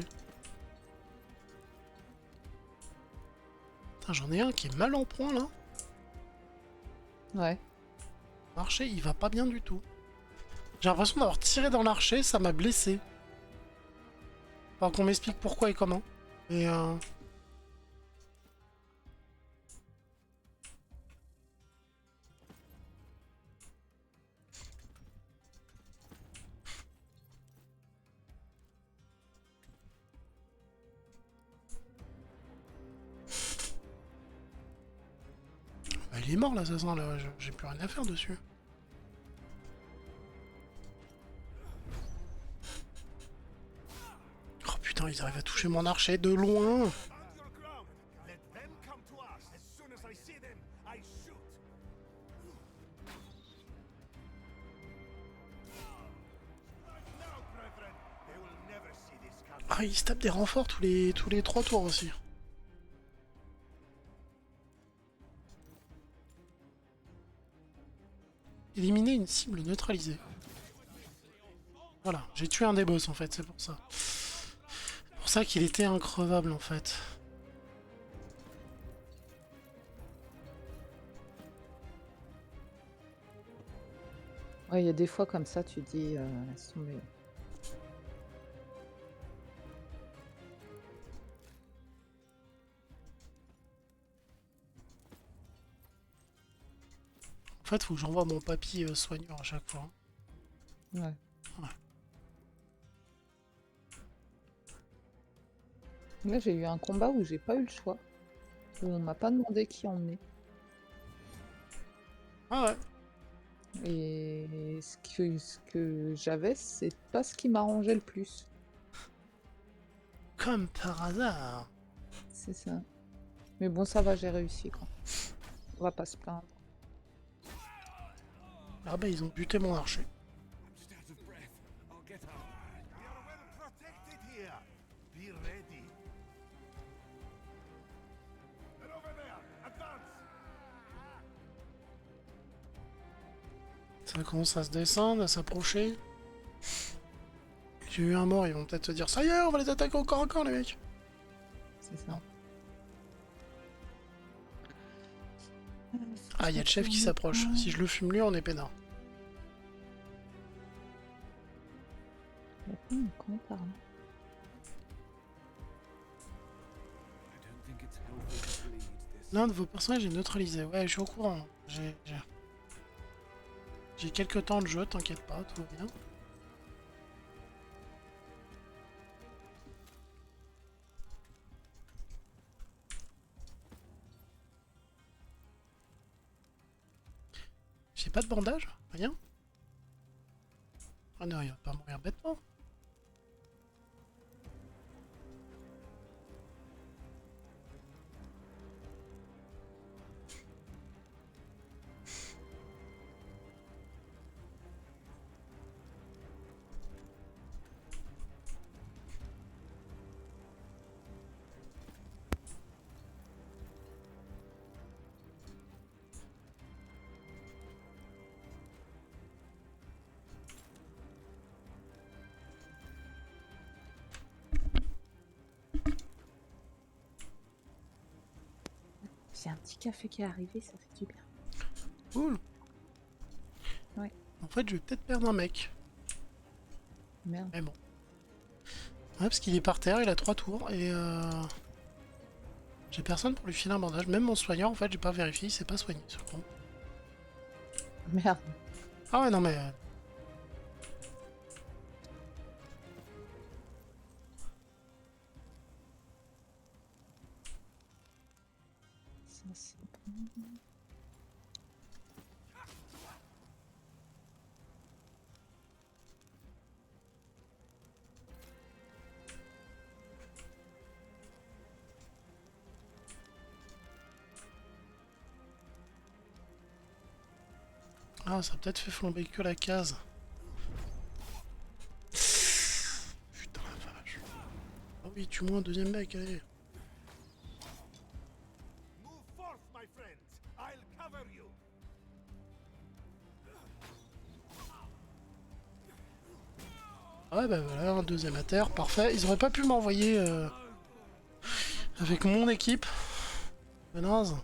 Putain, j'en ai un qui est mal en point là. Ouais. Archer, il va pas bien du tout. J'ai l'impression d'avoir tiré dans l'archer, ça m'a blessé. Enfin, qu'on m'explique pourquoi et comment. Mais bah, il est mort l'assassin là, j'ai plus rien à faire dessus. Oh putain, ils arrivent à toucher mon archer de loin. Stand your ground. Let them come to us. As soon as I see them, I shoot. Now, brethren, they will never see this coming. Ah, ils se tapent des renforts tous les 3 tours aussi. Éliminer une cible neutralisée. Voilà, j'ai tué un des boss en fait, c'est pour ça. C'est pour ça qu'il était increvable en fait. Ouais, il y a des fois comme ça, tu dis, laisse tomber. En fait, faut que j'envoie mon papy soigneur à chaque fois. Ouais. Ouais. Là, j'ai eu un combat où j'ai pas eu le choix. Où on m'a pas demandé qui emmener. Ah ouais. Et ce que j'avais, c'est pas ce qui m'arrangeait le plus. Comme par hasard. C'est ça. Mais bon, ça va, j'ai réussi, quoi. On va pas se plaindre. Ah bah ils ont buté mon archer. I'm just out of breath. I'll get out. We are well protected here. Be ready. And over there, advance. Ça commence à se descendre, à s'approcher. J'ai eu un mort, ils vont peut-être se dire ça y est, on va les attaquer au corps à corps les mecs. C'est ça. Ah, il y a le chef qui s'approche. Si je le fume lui, on est peinard. Il y a pas un camp par là. I don't think it's healthy to bleed this. L'un de vos personnages est neutralisé. Ouais, je suis au courant. J'ai quelques temps de jeu, t'inquiète pas, tout va bien. J'ai pas de bandage? Rien? Ah non, il va pas mourir bêtement. J'ai un petit café qui est arrivé, ça fait du bien. Cool. Ouais. En fait, je vais peut-être perdre un mec. Merde. Mais bon. Ouais, parce qu'il est par terre, il a 3 tours et j'ai personne pour lui filer un bandage. Même mon soigneur, en fait, j'ai pas vérifié, il s'est pas soigné sur le coup. Merde. Ah ouais, non mais... Ça, c'est bon. Ah, ça a peut-être fait flamber que la case. Putain la vache. Ah oui, tue-moi un deuxième mec, allez. Move forth, my friends. I'll cover you. Ouais, bah voilà, un deuxième à terre, parfait. Ils auraient pas pu m'envoyer avec mon équipe. Naze.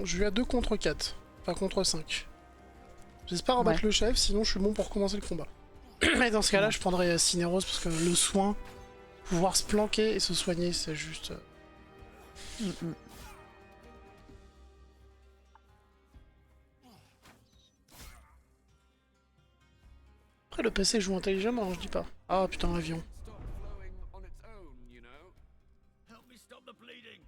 Je vais à 2 contre 4. Enfin, contre 5. J'espère rebattre Ouais. le chef, sinon je suis bon pour commencer le combat. Et dans ce cas-là, je prendrai Cineros parce que le soin, pouvoir se planquer et se soigner, c'est juste... Mm. Après, le PC joue intelligemment, hein, je dis pas. Ah putain, avion. Stop flowing on its own, you know. Help me stop the bleeding.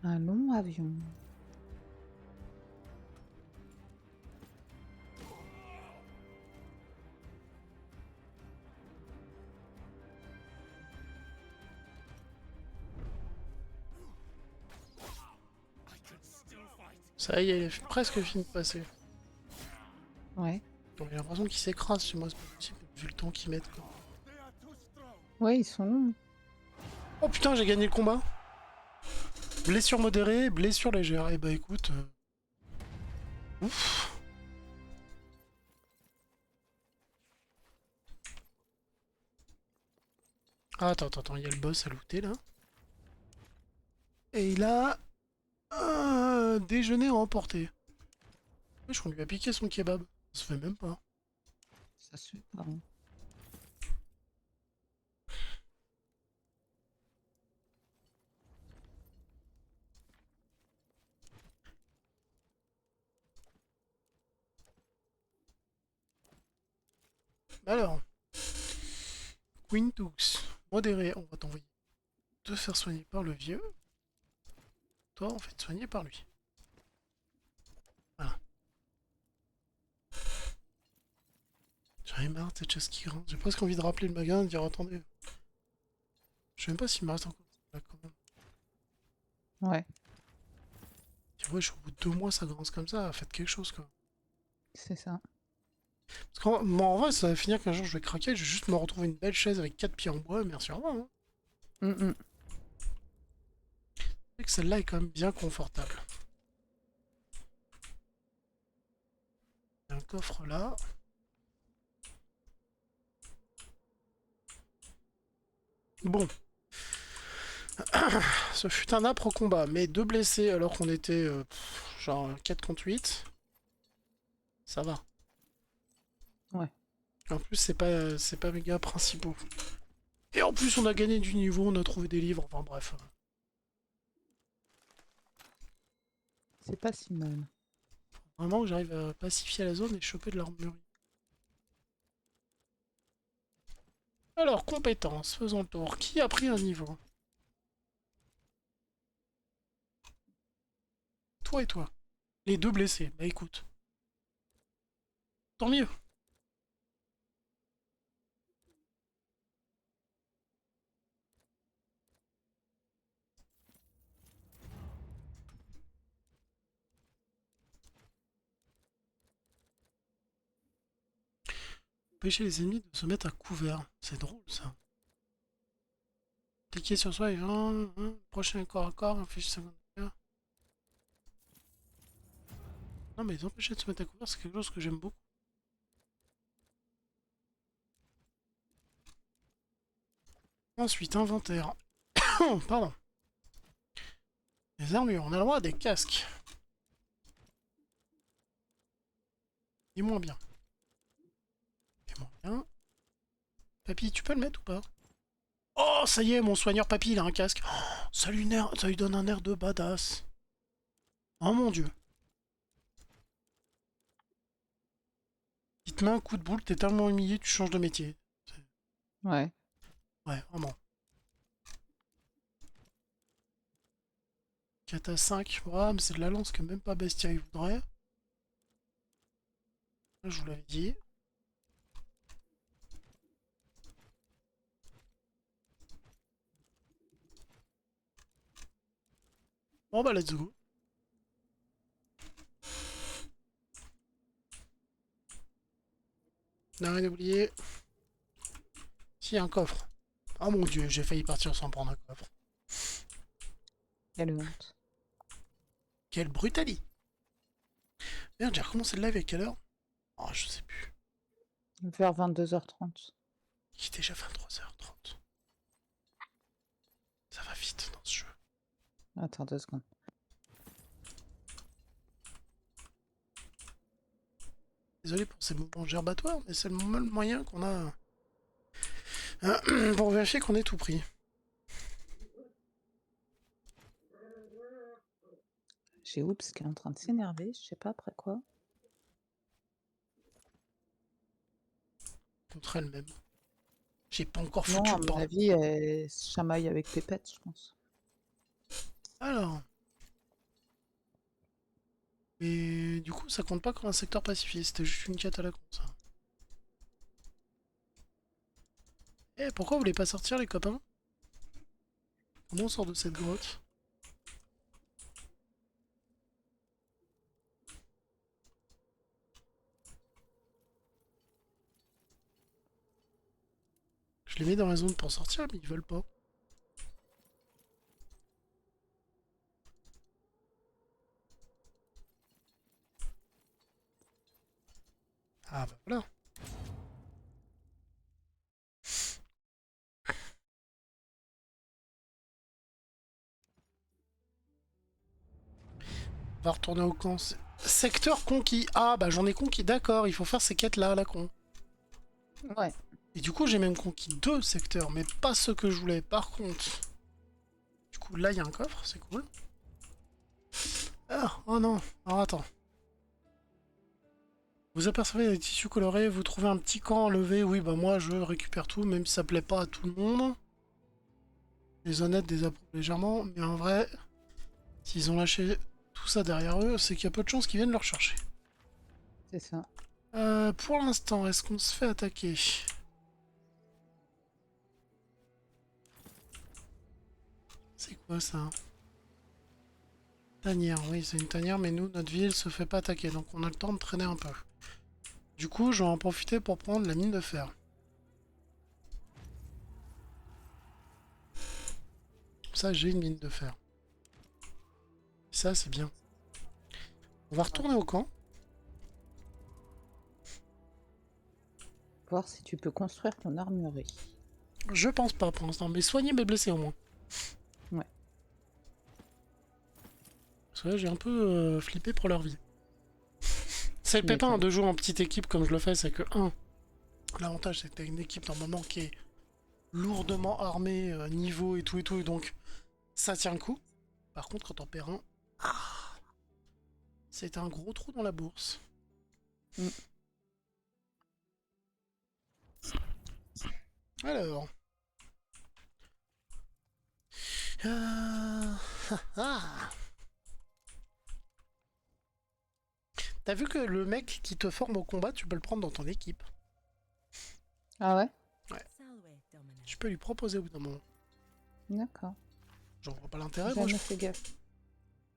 Un long avion. Ça y est, il est presque fini de passer. Ouais. Bon, j'ai l'impression qu'il s'écrase chez moi, c'est pas possible, vu le temps qu'ils mettent. Quoi. Ouais, ils sont longs. Oh putain, j'ai gagné le combat. Blessure modérée, blessure légère. Eh bah écoute... Ouf. Ah, attends, il y a le boss à looter là. Et il a... déjeuner à emporter. Je crois qu'on lui a piqué son kebab. Ça se fait même pas. Ça se fait pas. Hein. Alors... Quintux. Modéré, on va t'envoyer te faire soigner par le vieux. Toi, on fait te soigner par lui. Voilà. J'en ai marre de cette chasse qui grince. J'ai presque envie de rappeler le magasin et de dire attendez. Je sais même pas s'il me reste encore là quand même. Ouais, Tu vois, je suis au bout de 2 mois, ça grince comme ça. Faites quelque chose quoi. c'est ça. Parce qu'en moi, en vrai, ça va finir qu'un jour je vais craquer. Je vais juste me retrouver une belle chaise avec 4 pieds en bois. Merci, au revoir. Hein. Mm. C'est que celle-là est quand même bien confortable. Il y a un coffre là. Bon. Ce fut un âpre combat, mais 2 blessés alors qu'on était genre 4 contre 8. Ça va. Ouais. En plus, c'est pas mes gars principaux. Et en plus, on a gagné du niveau, on a trouvé des livres, enfin bref. C'est pas si mal. Vraiment que j'arrive à pacifier la zone et choper de l'armurerie. Alors, compétences, faisons le tour. Qui a pris un niveau? Toi et toi. Les 2 blessés. Bah écoute. Tant mieux. Empêcher les ennemis de se mettre à couvert. C'est drôle ça. Cliquez sur soi et prochain corps à corps, affiche secondaire. Non mais les empêcher de se mettre à couvert, c'est quelque chose que j'aime beaucoup. Ensuite, inventaire. Pardon. Les armures, on a le droit à des casques. Dis-moi bien. Dis-moi bien. Papy, tu peux le mettre ou pas? Oh, ça y est, mon soigneur papy, il a un casque. Oh, ça lui donne un air de badass. Oh mon dieu. Petite main, coup de boule, t'es tellement humilié, tu changes de métier. Ouais. Ouais, vraiment. Kata 5, ouais, mais c'est de la lance que même pas Bestia il voudrait. Je vous l'avais dit. Bon bah let's go. Non, rien oublié. Si, un coffre. Oh mon dieu, j'ai failli partir sans prendre un coffre. Quelle honte. Quelle brutalité. Merde, j'ai recommencé le live à quelle heure? Oh, je sais plus. Vers 22h30. Il est déjà 23h30. Ça va vite dans ce jeu. Attends 2 secondes. Désolé pour ces mouvements gerbatoires, mais c'est le seul moyen qu'on a pour vérifier qu'on est tout pris. J'ai Oups qui est en train de s'énerver, je sais pas après quoi. Contre elle-même. J'ai pas encore Non, foutu à le mon bordel. avis, elle se chamaille avec Pépette, je pense. Alors. Et du coup, ça compte pas comme un secteur pacifié, c'était juste une quête à la con, ça. Eh, pourquoi vous voulez pas sortir, les copains? Comment on sort de cette grotte? Je les mets dans la zone pour sortir, mais ils veulent pas. Ah bah voilà. On va retourner au camp. Secteur conquis. Ah bah j'en ai conquis, d'accord, il faut faire ces quêtes-là, la con. Ouais. Et du coup, j'ai même conquis 2 secteurs, mais pas ceux que je voulais. Par contre, du coup, là, il y a un coffre, c'est cool. Ah, oh non. Alors, attends. Vous apercevez des tissus colorés, vous trouvez un petit camp enlevé. Oui, bah moi, je récupère tout, même si ça plaît pas à tout le monde. Les honnêtes désapprouvent légèrement, mais en vrai, s'ils ont lâché tout ça derrière eux, c'est qu'il y a peu de chances qu'ils viennent le rechercher. C'est ça. Pour l'instant, est-ce qu'on se fait attaquer? C'est quoi ça? Tanière, oui, c'est une tanière, mais nous, notre ville se fait pas attaquer, donc on a le temps de traîner un peu. Du coup, je vais en profiter pour prendre la mine de fer. Ça, j'ai une mine de fer. Ça, c'est bien. On va retourner au camp. Voir si tu peux construire ton armurerie. Je pense pas pour l'instant, mais soigner mes blessés au moins. Ouais. Parce que là, j'ai un peu flippé pour leur vie. C'est le Tu pépin m'étonnes. de jouer en petite équipe comme je le fais, c'est que, l'avantage c'est que t'as une équipe normalement qui est lourdement armée, niveau et tout, et donc ça tient le coup. Par contre, quand t'en perds un, c'est un gros trou dans la bourse. Mm. Alors. Ah, ah. T'as vu que le mec qui te forme au combat, tu peux le prendre dans ton équipe. Ah ouais? Tu peux lui proposer au bout d'un moment. D'accord. J'en vois pas l'intérêt, moi Jamais fait gaffe.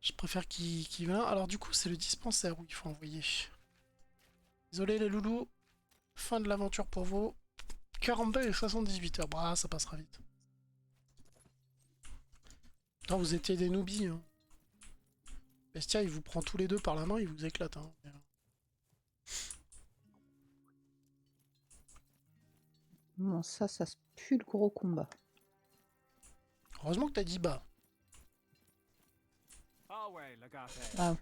je préfère qu'il vienne. Alors du coup, c'est le dispensaire où il faut envoyer. Désolé les loulous, fin de l'aventure pour vous. 42 et 78 heures, bah ça passera vite. Non, vous étiez des noobies. Hein. Bestia, il vous prend tous les deux par la main, il vous éclate. Hein. Bon, ça se pue le gros combat. Heureusement que t'as dit bas. Away, Legate. Ah,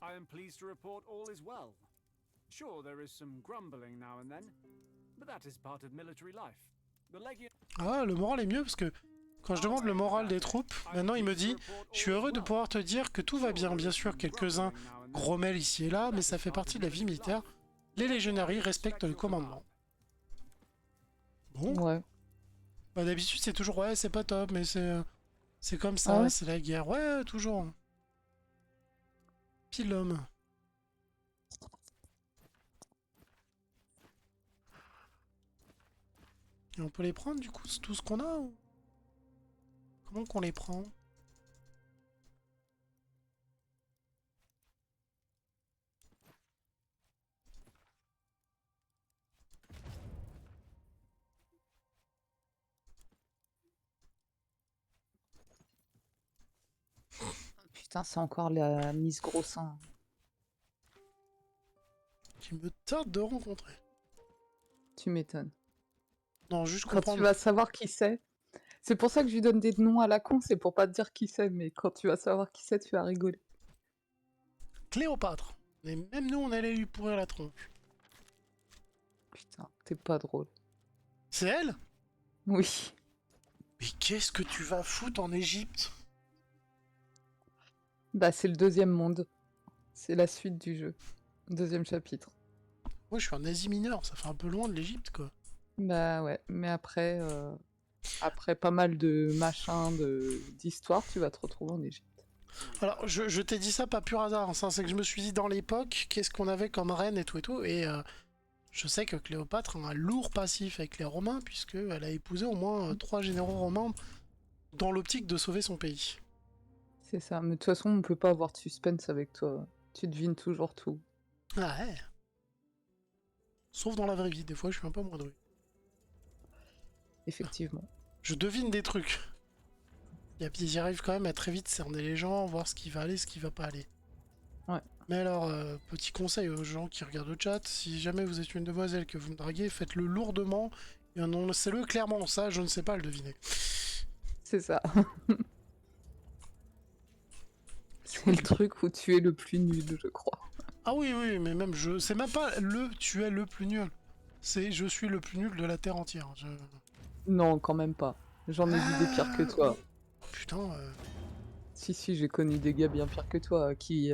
I am pleased to report all is well. Sure, there is some grumbling now and then, but that is part of military life. The Legion. Ah, le moral est mieux parce que quand je demande le moral des troupes, maintenant il me dit « Je suis heureux de pouvoir te dire que tout va bien. Bien sûr, quelques-uns grommellent ici et là, mais ça fait partie de la vie militaire. Les légionnaires respectent le commandement. » Bon, ouais. bah d'habitude c'est toujours « Ouais, c'est pas top, mais c'est comme ça, Ah ouais. c'est la guerre. » Ouais, toujours. Pile l'homme. Et on peut les prendre du coup, c'est tout ce qu'on a ou... Comment qu'on les prend? Putain, c'est encore la mise gros sein. Qui me tarde de rencontrer. Tu m'étonnes. Non, juste Quand tu comprendre. vas savoir qui c'est. C'est pour ça que je lui donne des noms à la con, c'est pour pas te dire qui c'est, mais quand tu vas savoir qui c'est, tu vas rigoler. Cléopâtre. Et même nous, on allait lui pourrir la tronche. Putain, t'es pas drôle. C'est elle? Oui. Mais qu'est-ce que tu vas foutre en Égypte? Bah, c'est le deuxième monde. C'est la suite du jeu. Deuxième chapitre. Moi, je suis en Asie mineure, ça fait un peu loin de l'Égypte, quoi. Bah ouais, mais après, après pas mal de machins, d'histoire, tu vas te retrouver en Égypte. Alors, je t'ai dit ça pas pur hasard, hein, c'est que je me suis dit dans l'époque, qu'est-ce qu'on avait comme reine et tout, et je sais que Cléopâtre a un lourd passif avec les Romains, puisqu'elle a épousé au moins 3 généraux romains dans l'optique de sauver son pays. C'est ça, mais de toute façon, on peut pas avoir de suspense avec toi. Tu devines toujours tout. Ah ouais. Sauf dans la vraie vie, des fois je suis un peu moins doué. Effectivement. Je devine des trucs. J'y arrive quand même à très vite cerner les gens, voir ce qui va aller, ce qui va pas aller. Ouais. Mais alors, petit conseil aux gens qui regardent le chat, si jamais vous êtes une demoiselle que vous me draguez, faites-le lourdement et annoncez-le clairement, ça je ne sais pas le deviner. C'est ça. C'est le truc où tu es le plus nul, je crois. Ah oui, oui, mais même c'est même pas tu es le plus nul. C'est je suis le plus nul de la Terre entière. Non, quand même pas. J'en ai vu des pires que toi. Putain, Si, j'ai connu des gars bien pires que toi à qui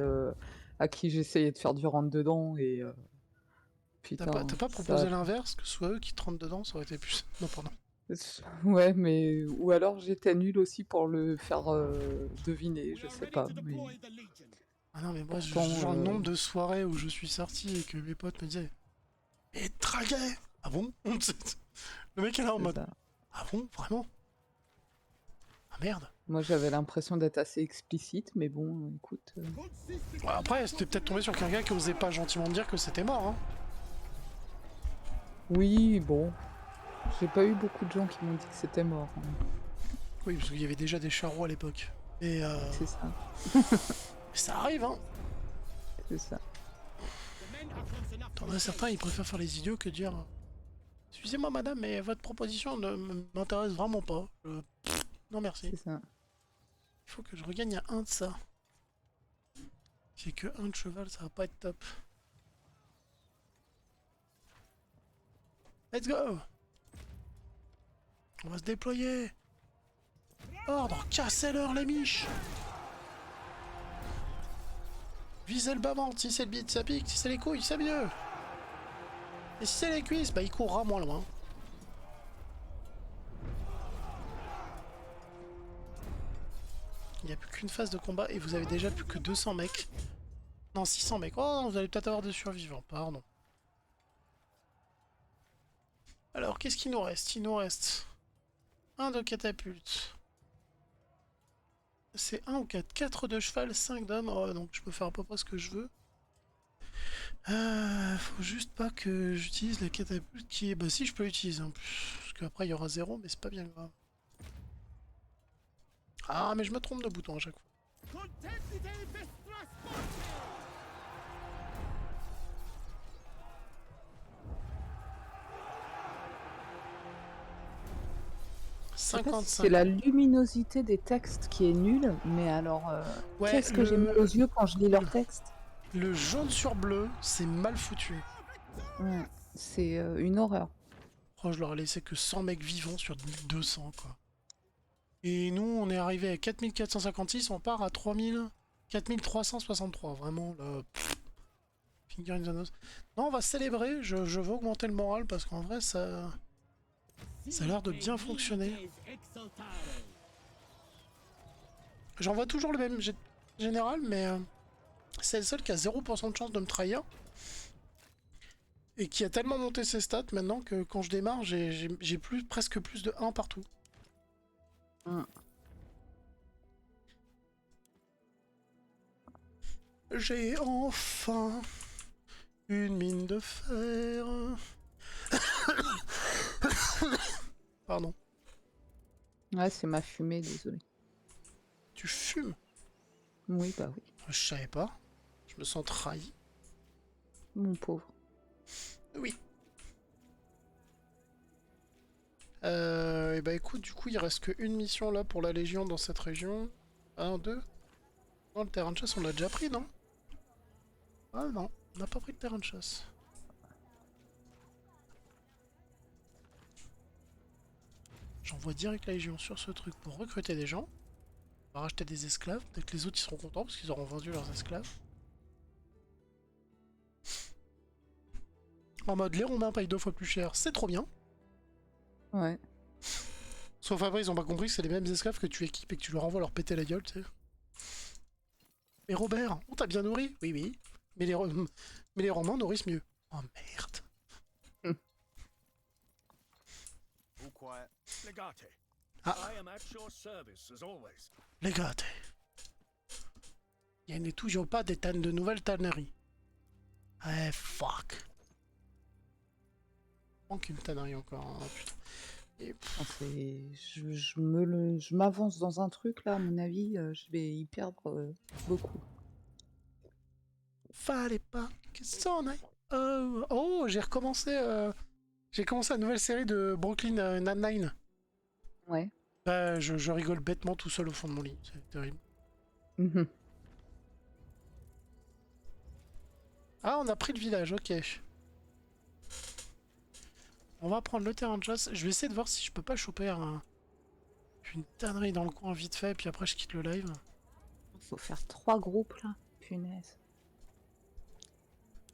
j'essayais de faire du rentre-dedans et... t'as putain, pas proposé l'inverse, que ce soit eux qui te rentrent dedans, ça aurait été plus... Non, pardon. Ouais, mais... Ou alors j'étais nul aussi pour le faire deviner, je sais pas. Mais... Ah non, mais moi, Pourtant, genre le nombre de soirées où je suis sorti et que mes potes me disaient « Et draguais !» Ah bon? Le mec est là en c'est mode ça. « Ah bon? Vraiment? Ah merde !» Moi j'avais l'impression d'être assez explicite, mais bon, écoute... Ouais, après, c'était peut-être tombé sur quelqu'un qui osait pas gentiment dire que c'était mort, hein. Oui, bon... J'ai pas eu beaucoup de gens qui m'ont dit que c'était mort. Hein. Oui, parce qu'il y avait déjà des charros à l'époque. Et C'est ça, ça arrive, hein. c'est ça. T'en as certains, ils préfèrent faire les idiots que dire « Excusez-moi madame, mais votre proposition ne m'intéresse vraiment pas. Non merci. C'est ça. Il faut que je regagne à 1 de ça. J'ai que 1 de cheval, ça va pas être top. Let's go! On va se déployer! Ordre! Cassez-leur les miches! Visez le bas-ventre, si c'est le bide ça pique, si c'est les couilles c'est mieux! Et si c'est les cuisses, bah il courra moins loin. Il n'y a plus qu'une phase de combat et vous avez déjà plus que 200 mecs. Non, 600 mecs. Oh, vous allez peut-être avoir des survivants, pardon. Alors, qu'est-ce qu'il nous reste? Il nous reste 1 de catapulte. C'est 1 ou 4? 4 de cheval, 5 d'hommes. Oh, donc je peux faire à peu près ce que je veux. Faut juste pas que j'utilise la catapulte qui est... Bah si, je peux l'utiliser en plus. Parce qu'après, il y aura 0, mais c'est pas bien grave. Ah, mais je me trompe de bouton à chaque fois. Je sais pas si 55. c'est la luminosité des textes qui est nulle, mais alors, Ouais, qu'est-ce que j'ai mal aux yeux quand je lis leurs textes? Le jaune sur bleu, c'est mal foutu. Ouais, c'est une horreur. Oh, je leur ai laissé que 100 mecs vivants sur 1200, quoi. Et nous, on est arrivé à 4456, on part à 4363. Vraiment, là... Finger in the nose. Non, on va célébrer, je veux augmenter le moral, parce qu'en vrai, ça a l'air de bien fonctionner. J'envoie toujours le même général, mais c'est le seul qui a 0% de chance de me trahir. Et qui a tellement monté ses stats maintenant que quand je démarre, j'ai presque plus de 1 partout. J'ai enfin une mine de fer. Pardon. Ouais, c'est ma fumée, désolé. Tu fumes? Oui, bah oui, Je savais pas. Je me sens trahi. mon pauvre. Oui. Et bah écoute, du coup, il reste qu'une mission là pour la Légion dans cette région. Un, deux. Non, le terrain de chasse, on l'a déjà pris, non? Ah non, on n'a pas pris le terrain de chasse. J'envoie direct la Légion sur ce truc pour recruter des gens. On va racheter des esclaves. Peut-être que les autres ils seront contents parce qu'ils auront vendu leurs esclaves. En mode, les Romains payent 2 fois plus cher, c'est trop bien. Ouais. Sauf après, ils ont pas compris que c'est les mêmes esclaves que tu équipes et que tu leur envoies leur péter la gueule, tu sais. Mais Robert, on t'a bien nourri? Oui, oui. Mais mais les Romains nourrissent mieux. Oh merde. All quiet. Legate, Ah, I am at your service as always. les gars, il n'y a toujours pas de nouvelles tanneries. Eh, fuck. Manque une tannerie encore, hein, putain. Et, Ah, je m'avance dans un truc là, à mon avis, je vais y perdre beaucoup. fallait pas que ça en aille. Oh, j'ai recommencé. J'ai commencé la nouvelle série de Brooklyn Nine-Nine. Ouais. Bah, je rigole bêtement tout seul au fond de mon lit. C'est terrible. Mhm. Ah, on a pris le village, ok. On va prendre le terrain de chasse. Je vais essayer de voir si je peux pas choper une tannerie dans le coin vite fait, puis après je quitte le live. Faut faire 3 groupes là. Punaise.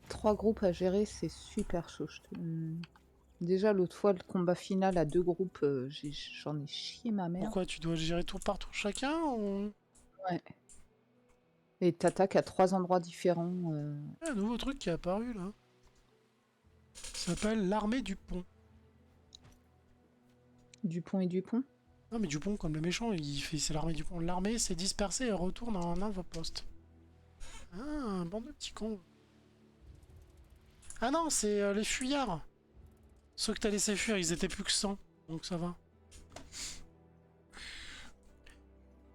3 groupes à gérer, c'est super chaud. Déjà, l'autre fois, le combat final à 2 groupes, j'en ai chié ma mère. Pourquoi tu dois gérer tour par tour chacun ou... Ouais. Et t'attaques à 3 endroits différents. Ah, un nouveau truc qui est apparu là. Ça s'appelle l'armée du pont. Dupont et Dupont. Non mais Dupont comme le méchant, c'est l'armée du pont. L'armée s'est dispersée et retourne en avant-poste. Ah, un bande de petits cons. Ah non, c'est les fuyards. Ceux que t'as laissé fuir, ils étaient plus que 100. Donc ça va.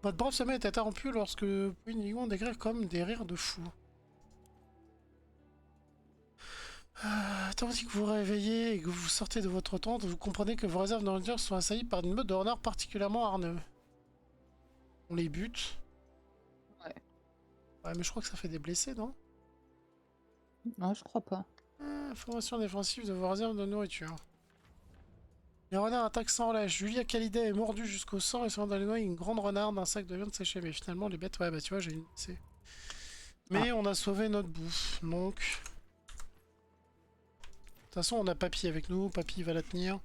Votre brave sommeil est interrompu lorsque vous pouvez uniquement décrire comme des rires de fou. Tandis que vous vous réveillez et que vous sortez de votre tente, vous comprenez que vos réserves de nourriture sont assaillies par une meute de renards particulièrement hargneux. On les bute. Ouais. Ouais, mais je crois que ça fait des blessés, non? Non, je crois pas. Formation défensive de vos réserves de nourriture. Les renards attaquent sans relâche. Julia Calidé est mordue jusqu'au sang et se rend dans les noix une grande renarde, un sac de viande séchée. Mais finalement, les bêtes, ouais, bah tu vois, j'ai une. Mais on a sauvé notre bouffe, donc. De toute façon, on a Papy avec nous. Papy va la tenir.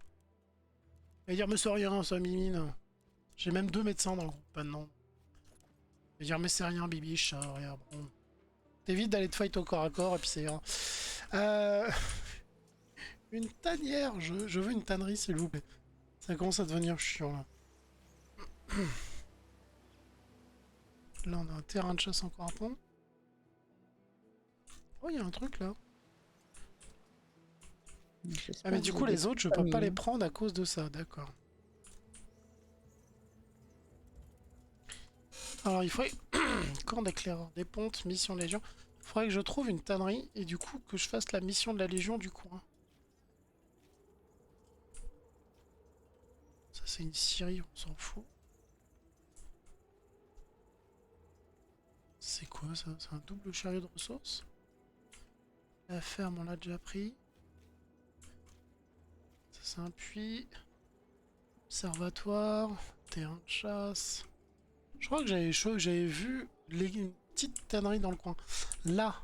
Il va dire, mais c'est rien, ça mimine. J'ai même 2 médecins dans le groupe maintenant. Il va dire, mais c'est rien, bibiche, ça, rien. Bon. T'évites d'aller te fight au corps à corps et puis c'est rien. Une tanière, je veux une tannerie s'il vous plaît. Ça commence à devenir chiant là. Là on a un terrain de chasse encore à pont. Oh il y a un truc là. Ah mais du coup les autres je peux pas les prendre à cause de ça, d'accord. Alors il faudrait... Camp d'éclaireur des pontes, mission Légion. Il faudrait que je trouve une tannerie et du coup que je fasse la mission de la Légion du coin. Ça c'est une scierie, on s'en fout. C'est quoi ça? C'est un double chariot de ressources? La ferme on l'a déjà pris. Ça c'est un puits. Observatoire. Terrain de chasse. Je crois que j'avais vu une petite tannerie dans le coin. Là.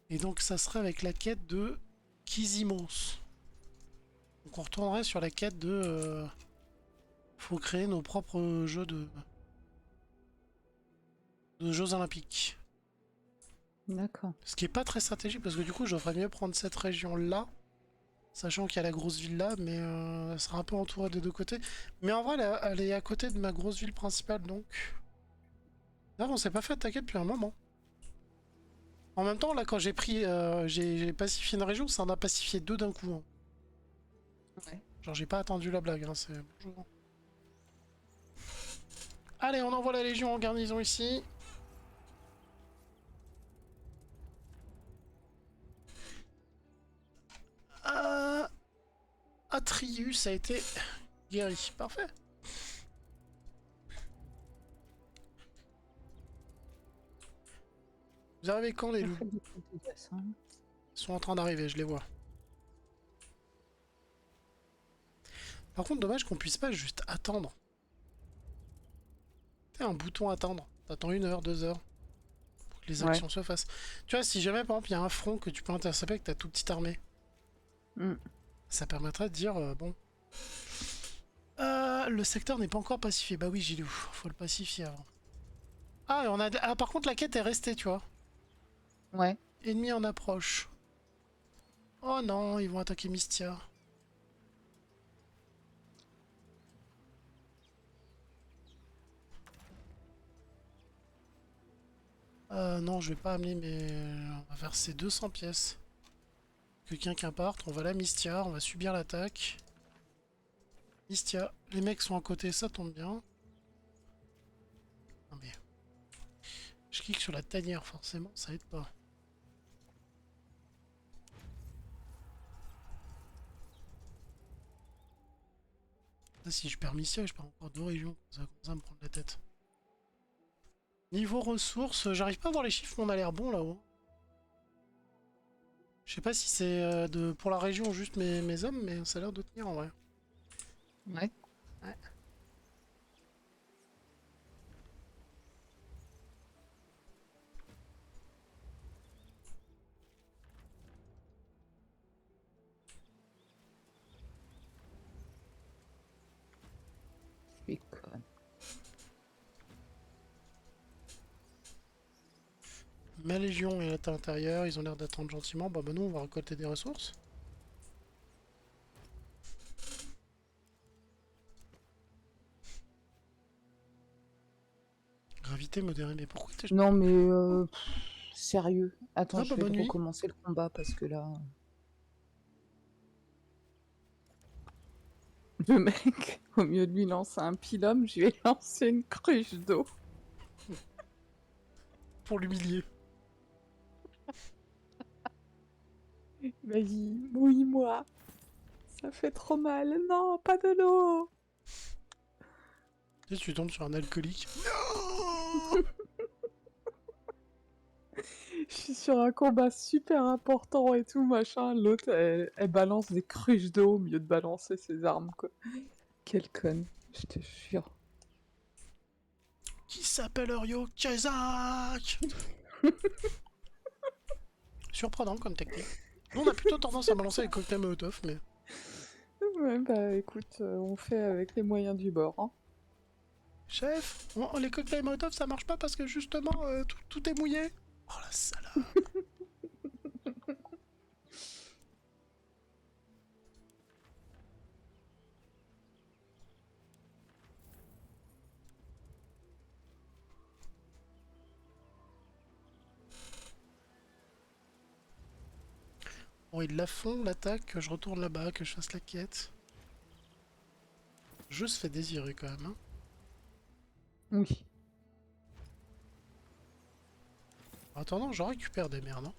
Et donc ça serait avec la quête de Kizimos. Donc on retournerait sur la quête de... faut créer nos propres jeux de Jeux Olympiques. D'accord. Ce qui est pas très stratégique parce que du coup je devrais mieux prendre cette région là. Sachant qu'il y a la grosse ville là, mais elle sera un peu entourée des deux côtés. Mais en vrai elle est à côté de ma grosse ville principale donc... Là on s'est pas fait attaquer depuis un moment. En même temps là quand j'ai pris... j'ai pacifié une région, ça en a pacifié 2 d'un coup. Hein. Ouais. Genre j'ai pas attendu la blague, hein, c'est bonjour. Allez, on envoie la Légion en garnison ici. Atrius a été guéri. Parfait. Vous arrivez quand les On loups? fait des trucs de dessin. Ils sont en train d'arriver, je les vois. Par contre, dommage qu'on puisse pas juste attendre. T'as un bouton attendre. T'attends 1 heure, 2 heures. Pour que les actions se fassent. Tu vois, si jamais par exemple il y a un front que tu peux intercepter avec ta toute petite armée. Mm. Ça permettrait de dire, bon... le secteur n'est pas encore pacifié. Bah oui, Gilou, faut le pacifier avant. Ah, et on a... ah, par contre, la quête est restée, tu vois. Ouais. Ennemi en approche. Oh non, ils vont attaquer Mystia. Non, je vais pas amener mes... On va verser 200 pièces. Que quelqu'un parte, on va la Mystia, on va subir l'attaque. Mystia, les mecs sont à côté, ça tombe bien. Non mais... Je clique sur la tanière, forcément, ça aide pas. Là, si je perds Mystia, je perds encore 2 régions. Ça commence à me prendre la tête. Niveau ressources, j'arrive pas à voir les chiffres, mais on a l'air bon là-haut. Je sais pas si c'est pour la région juste mes hommes, mais ça a l'air de tenir en vrai. Ouais. Ouais. Je suis conne. Ma légion est à l'intérieur, ils ont l'air d'attendre gentiment. Bah nous on va récolter des ressources. Gravité modérée, mais pourquoi t'es... Non, mais sérieux. Attends, Ah, je bah, vais bonne nuit. recommencer le combat parce que là. Le mec, au mieux de lui lancer un pilum, je vais lancer une cruche d'eau. Pour l'humilier. Vas-y, mouille-moi. Ça fait trop mal. Non, pas de l'eau. Tu sais, tu tombes sur un alcoolique. Je suis sur un combat super important et tout, machin. L'autre, elle balance des cruches d'eau au mieux de balancer ses armes, quoi. Quelle conne, je te jure. Qui s'appelle Ryo Kazak. Surprenant comme technique. Nous on a plutôt tendance à balancer les cocktails Molotov, mais... Ouais, bah écoute, on fait avec les moyens du bord, hein. Chef, les cocktails Molotov ça marche pas parce que justement tout est mouillé. Oh la salope. Bon, ils la font l'attaque, que je retourne là-bas, que je fasse la quête. Le jeu se fait désirer quand même, hein. Oui. En attendant, j'en récupère des merdes, hein.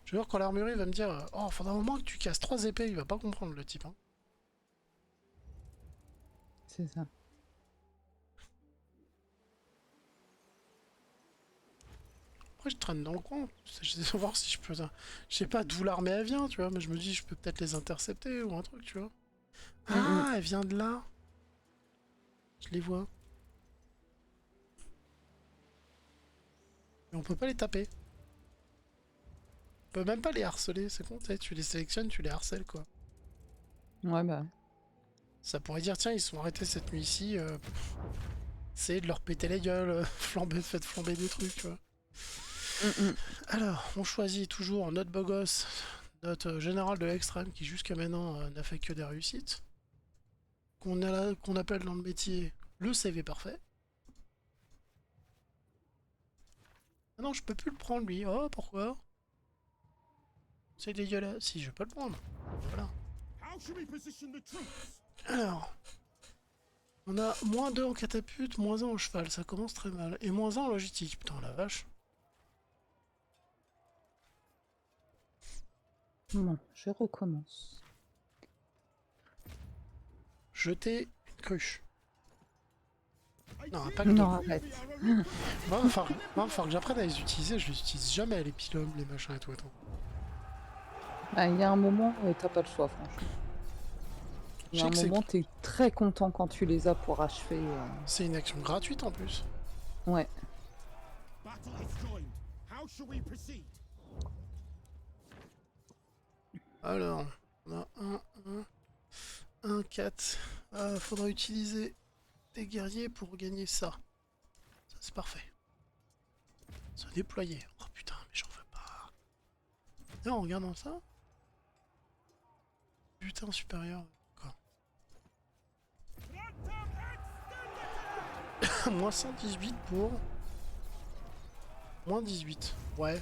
Je vais voir quand l'armurerie va me dire oh, faudra un moment que tu casses 3 épées, il va pas comprendre le type, hein. C'est ça. Après, je traîne dans le coin. J'essaie de voir si je peux. Je sais pas d'où l'armée elle vient, tu vois, mais je me dis, je peux peut-être les intercepter ou un truc, tu vois. Ah, elle vient de là. Je les vois. Mais on peut pas les taper. On peut même pas les harceler, c'est con, tu sais, tu les sélectionnes, tu les harcèles, quoi. Ouais, bah. Ça pourrait dire, tiens, ils sont arrêtés cette nuit ici. Essayez de leur péter les gueules, faites flamber des trucs, tu vois. Alors, on choisit toujours notre beau gosse, notre général de l'extrême qui jusqu'à maintenant n'a fait que des réussites. Qu'on appelle dans le métier le CV parfait. Ah non, je peux plus le prendre lui. Oh, pourquoi? C'est dégueulasse. Si, je peux le prendre. Voilà. Alors, on a -2 en catapulte, -1 en cheval. Ça commence très mal. Et -1 en logistique. Putain, la vache. Bon, je recommence. jeter une cruche. Non, un pack de... Non, arrête. Va falloir que j'apprenne à les utiliser, je les utilise jamais les pylônes, les machins et tout. Ah, il y a un moment, t'as pas le choix, franchement. Il y Je a sais un que c'est- moment, t'es très content quand tu les as pour achever. C'est une action gratuite en plus. Ouais. Battle is joined. How shall we proceed? Alors, on a un 4. Faudra utiliser des guerriers pour gagner ça. Ça c'est parfait. Se déployer. Oh putain, mais j'en veux pas. Et en regardant ça. Putain supérieur. Quoi. Moins 118 pour... Moins 18. Ouais.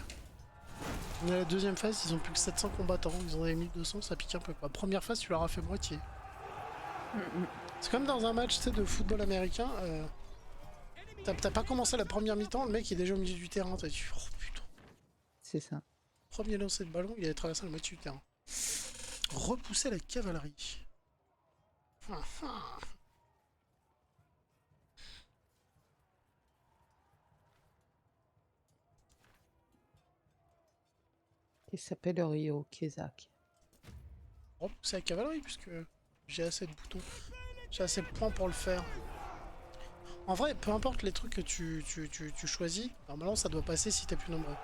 On est à la deuxième phase, ils ont plus que 700 combattants. Ils en avaient 1200, ça pique un peu quoi. Première phase, tu leur as fait moitié. C'est comme dans un match de football américain. T'as pas commencé la première mi-temps, le mec est déjà au milieu du terrain. T'as dit, oh putain. C'est ça. Premier lancer de ballon, il avait traversé la moitié du terrain. Repousser la cavalerie. Il s'appelle Ryo Kezak. Repousser la cavalerie, puisque j'ai assez de boutons. J'ai assez de points pour le faire. En vrai, peu importe les trucs que tu choisis, normalement ça doit passer si t'es plus nombreux.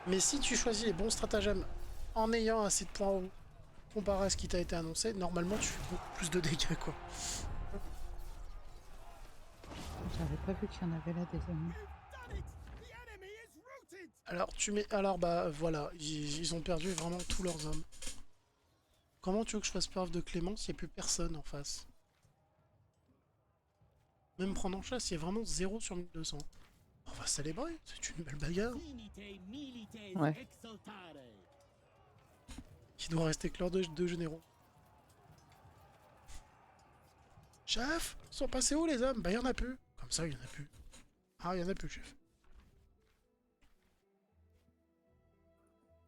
Mais si tu choisis les bons stratagèmes en ayant assez de points hauts, comparé à ce qui t'a été annoncé, normalement tu fais beaucoup plus de dégâts quoi. J'avais pas vu qu'il y en avait là des ennemis. Done it! The enemy is routed! Alors tu mets. Alors bah voilà, ils ont perdu vraiment tous leurs hommes. Comment tu veux que je fasse preuve de clémence, il n'y a plus personne en face. Même prendre en chasse, il y a vraiment 0 sur 1200. On va célébrer, c'est une belle bagarre. Ouais. Qui doit rester que leurs deux généraux. Chef, ils sont passés où les hommes? Bah y en a plus. Comme ça, il y en a plus. Ah, il y en a plus, chef.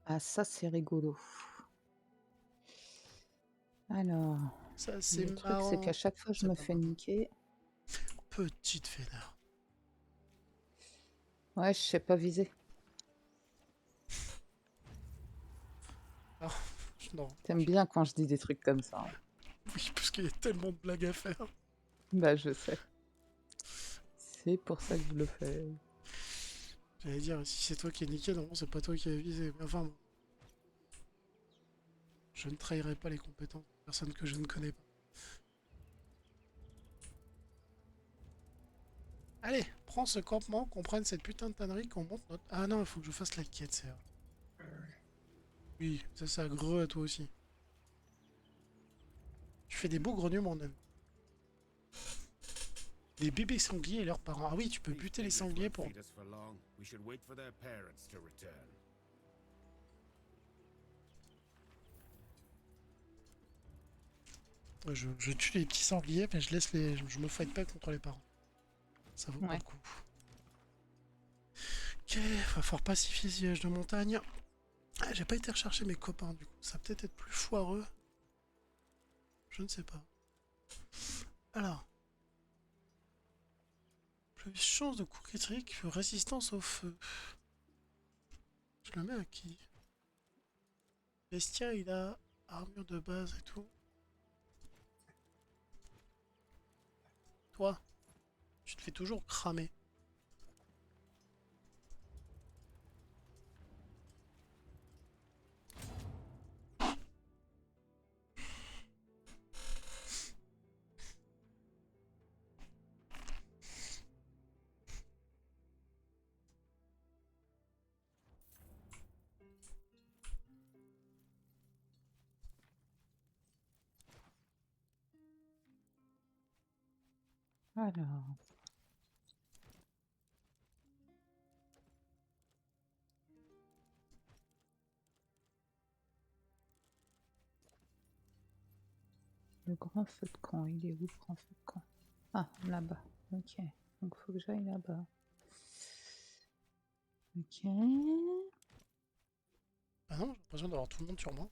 Ah, ça, c'est rigolo. Alors, Ça, c'est le truc, marrant. c'est qu'à chaque fois, je C'est me pas fais marrant. niquer. Petite fainéant. Ouais, je sais pas viser. Ah, non. T'aimes bien quand je dis des trucs comme ça. Hein. Oui, parce qu'il y a tellement de blagues à faire. Bah, je sais. C'est pour ça que je le fais. J'allais dire, si c'est toi qui es niqué, non, c'est pas toi qui as visé. Mais enfin, bon. Je ne trahirai pas les compétences de personnes que je ne connais pas. Allez, prends ce campement, qu'on prenne cette putain de tannerie, qu'on monte notre... Ah non, il faut que je fasse la quête, c'est vrai. Oui, ça greux à toi aussi. Tu fais des beaux grognements, naine. Les bébés sangliers et leurs parents. Ah oui, tu peux buter les sangliers pour... Feed us for long. We should wait for their parents to return. Je tue les petits sangliers, mais je laisse les... Je me fight pas contre les parents. Ça vaut pas Ouais. le coup. Ok, va falloir pacifier ce village de montagne. Ah, j'ai pas été rechercher mes copains, du coup. Ça va peut-être être plus foireux. Je ne sais pas. Alors. Plus chance de coup critique, résistance au feu. Je le mets à qui? Bestia, il a armure de base et tout. Toi, tu te fais toujours cramer. Alors. Le grand feu de camp, il est où le grand feu de camp? Ah, là-bas. Ok. Donc faut que j'aille là-bas. Ok. Ah non, j'ai l'impression d'avoir tout le monde sur moi.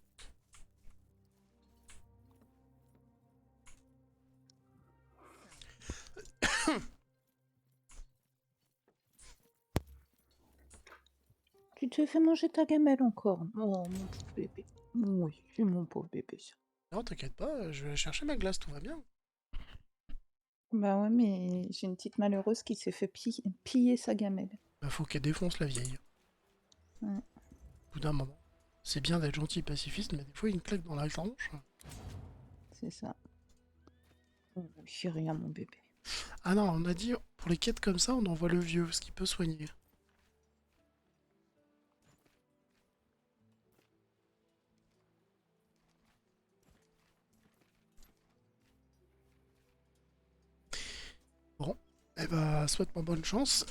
tu as fait manger ta gamelle encore. Oh, mon pauvre bébé. Oui, c'est mon pauvre bébé, ça. Non, t'inquiète pas, je vais aller chercher ma glace, tout va bien. Bah ouais, mais j'ai une petite malheureuse qui s'est fait piller sa gamelle. Bah, faut qu'elle défonce la vieille. Ouais. Au bout d'un moment. C'est bien d'être gentil et pacifiste, mais des fois, une claque dans la tronche. C'est ça. Oh, j'ai rien, mon bébé. Ah non, on a dit, pour les quêtes comme ça, on envoie le vieux, ce qui peut soigner. Bon, eh bah, souhaite-moi bonne chance.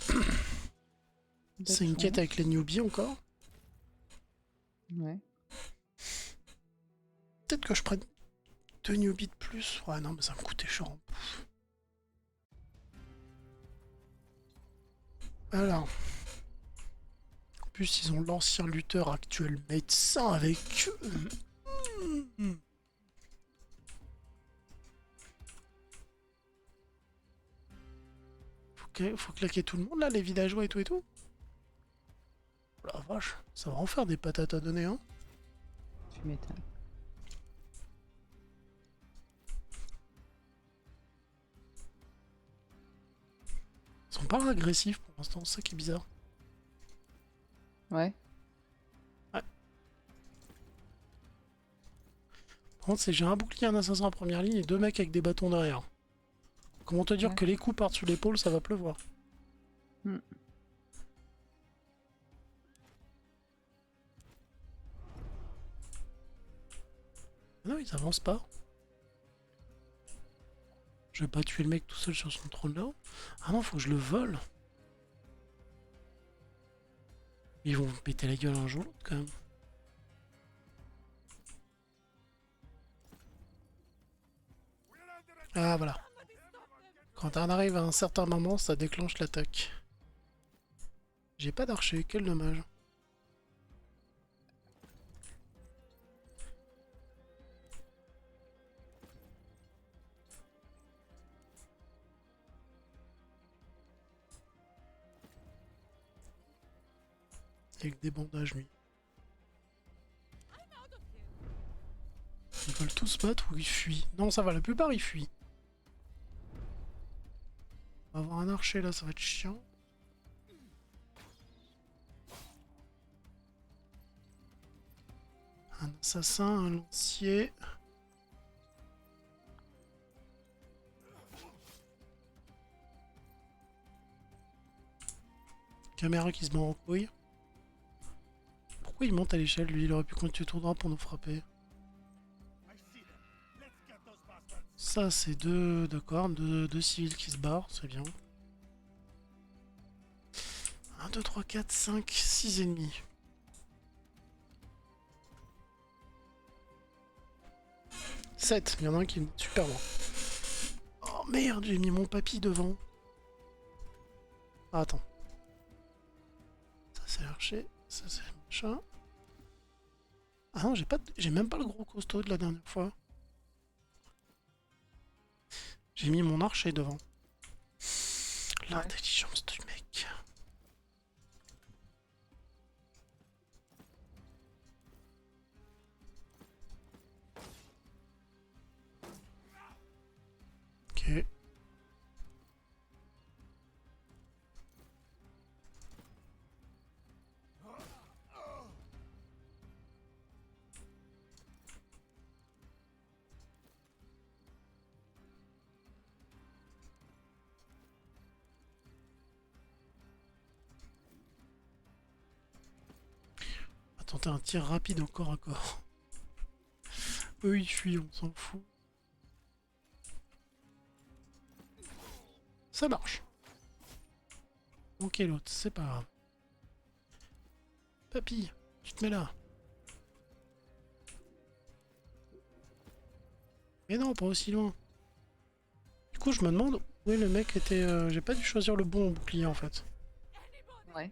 C'est une quête avec les newbies encore. Ouais. Peut-être que je prenne 2 newbies de plus. Ouais, non, mais ça me coûtait cher en bouffe. Alors. En plus, ils ont l'ancien lutteur actuel médecin avec eux. Faut claquer tout le monde là, les villageois et tout et tout. Oh la vache, ça va en faire des patates à donner, hein. Tu m'étonnes. Ils sont pas agressifs pour l'instant, c'est ça qui est bizarre. Ouais. Par contre, c'est j'ai un bouclier, un assassin en première ligne et 2 mecs avec des bâtons derrière. Comment te dire Ouais. que les coups partent sur l'épaule, ça va pleuvoir. Hmm. Non, ils avancent pas. Je vais pas tuer le mec tout seul sur son trône là. Ah non, faut que je le vole. Ils vont me péter la gueule un jour l'autre quand même. Ah voilà. Quand on arrive à un certain moment, ça déclenche l'attaque. J'ai pas d'archer, quel dommage. Avec des bandages, lui. Ils veulent tous se battre ou ils fuient? Non, ça va, la plupart ils fuient. On va avoir un archer là, ça va être chiant. Un assassin, un lancier. Caméra qui se met en couille. Pourquoi il monte à l'échelle lui? Il aurait pu continuer tout droit pour nous frapper. Ça c'est deux cornes, deux civils qui se barrent, c'est bien. 1, 2, 3, 4, 5, 6 ennemis. « 7, il y en a un qui est super loin. Oh merde, j'ai mis mon papy devant. Ah, attends. Ça c'est l'archer, ça c'est le machin. Ah non, j'ai même pas le gros costaud de la dernière fois. J'ai mis mon archer devant. L'intelligence du mec. Ok. On va tenter un tir rapide au corps à corps. Eux ils fuient, on s'en fout. Ça marche. Ok l'autre, c'est pas grave. Papy, tu te mets là. Mais non, pas aussi loin. Du coup, je me demande où est le mec était... J'ai pas dû choisir le bon bouclier en fait. Ouais.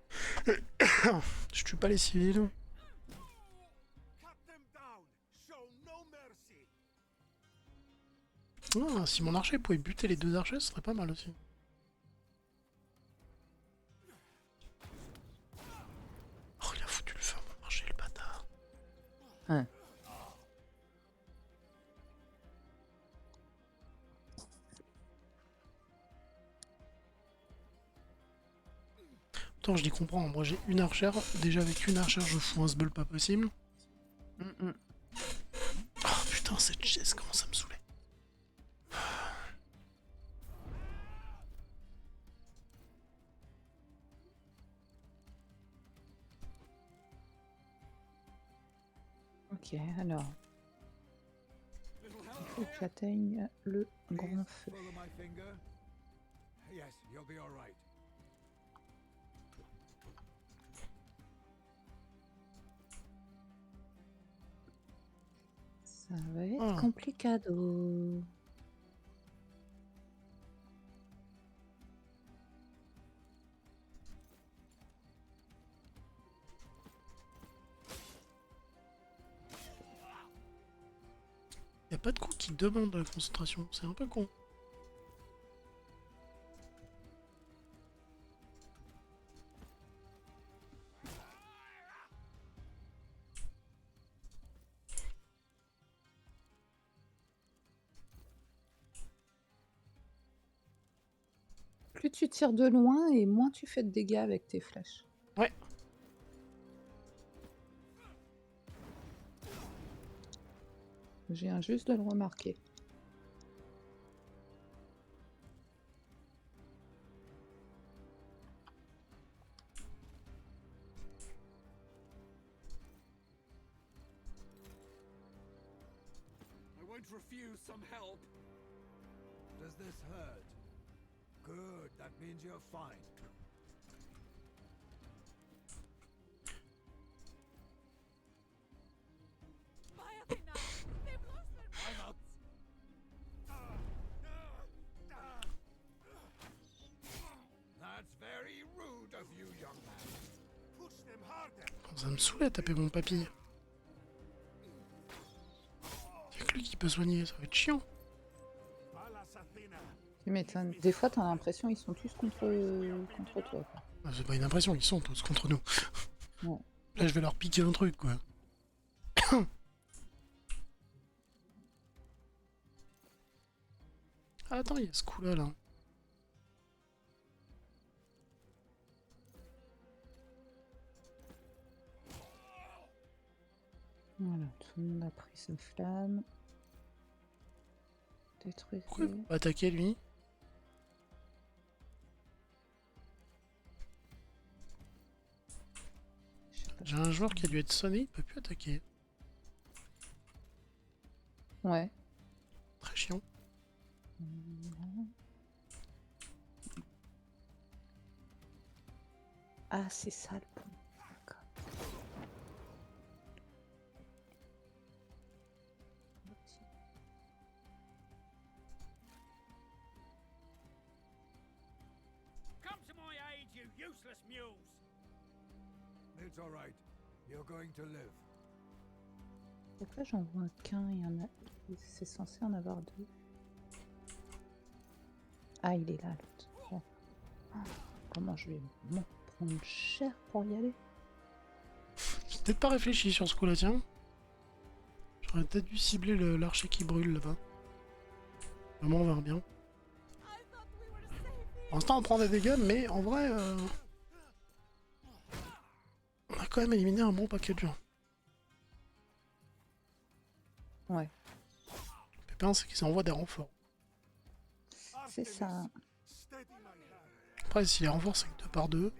Je tue pas les civils. Ah, si mon archer pouvait buter les deux archers, ce serait pas mal aussi. Oh, il a foutu Ouais. Attends, je les comprends. Moi, j'ai une archère. Déjà, avec une archère, je fous un sbeul pas possible. Oh putain, cette chaise, comment ça me saoulait. Ok, alors. Il faut que j'atteigne le grand feu. Follow my finger. Yes, you'll be all right. Ça va être Ah. complicado. Y a pas de coup qui demande de la concentration. C'est un peu con. Plus tu tires de loin et moins tu fais de dégâts avec tes flèches. Ouais. Je viens juste de le remarquer. I won't refuse some help. Does this hurt? Good, that means you're fine. By Athena! They've lost their I'm out. That's very rude of you, young man. Push them harder. Ça me saoulait de taper mon papy. Y'a que lui qui peut soigner, ça va être chiant. Pallas Athena. Tu m'étonnes. Des fois, t'as l'impression qu'ils sont tous contre toi. Quoi. Ah, c'est pas une impression, ils sont tous contre nous. Ouais. Là, je vais leur piquer un truc, quoi. Ah, attends, il y a ce coup-là, là. Voilà, tout le monde a pris sa flamme. Détruisez. Pourquoi il faut pas attaquer, lui? Je sais pas. J'ai un joueur qui a dû être sonné, il peut plus attaquer. Ouais. Très chiant. Ah, c'est ça le pont. D'accord. Come to my aid, you useless mules! It's all right. You're going to live. Pourquoi j'en vois qu'un? Il y en a. C'est censé en avoir deux. Ah, il est là, l'autre. Bon. Ah, comment je vais m'en prendre cher pour y aller? J'ai peut-être pas réfléchi sur ce coup-là, tiens. J'aurais peut-être dû cibler l'archer qui brûle là-bas. Vraiment, on verra bien. I thought we were safe here! Pour l'instant, on prend des dégâts, mais en vrai, on a quand même éliminé un bon paquet de gens. Ouais, Le pépin, c'est qu'ils envoient des renforts. c'est ça. Steady my hand. Après, si les renforts, c'est que 2 par 2.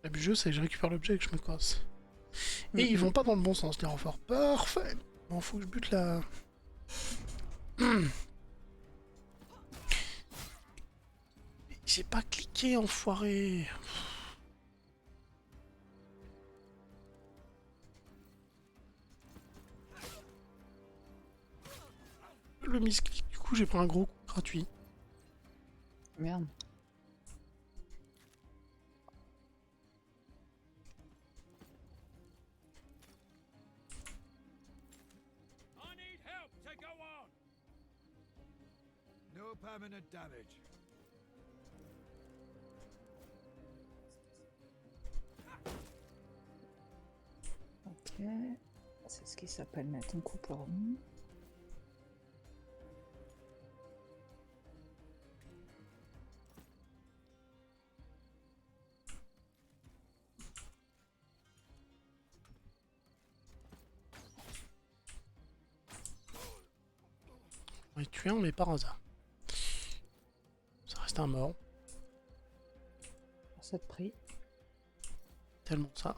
Le but du jeu, c'est que je récupère l'objet et que je me casse. Et ils vont pas dans le bon sens, les renforts. Parfait. Bon, faut que je bute la... J'ai pas cliqué, enfoiré. Le misclic, du coup, j'ai pris un gros coup gratuit. Merde. I need help to go on! No permanent damage. Ok. C'est ce qui s'appelle mettre un coup par rond. On va tuer un, mais par hasard. Ça reste un mort. Ça te prie. Tellement ça.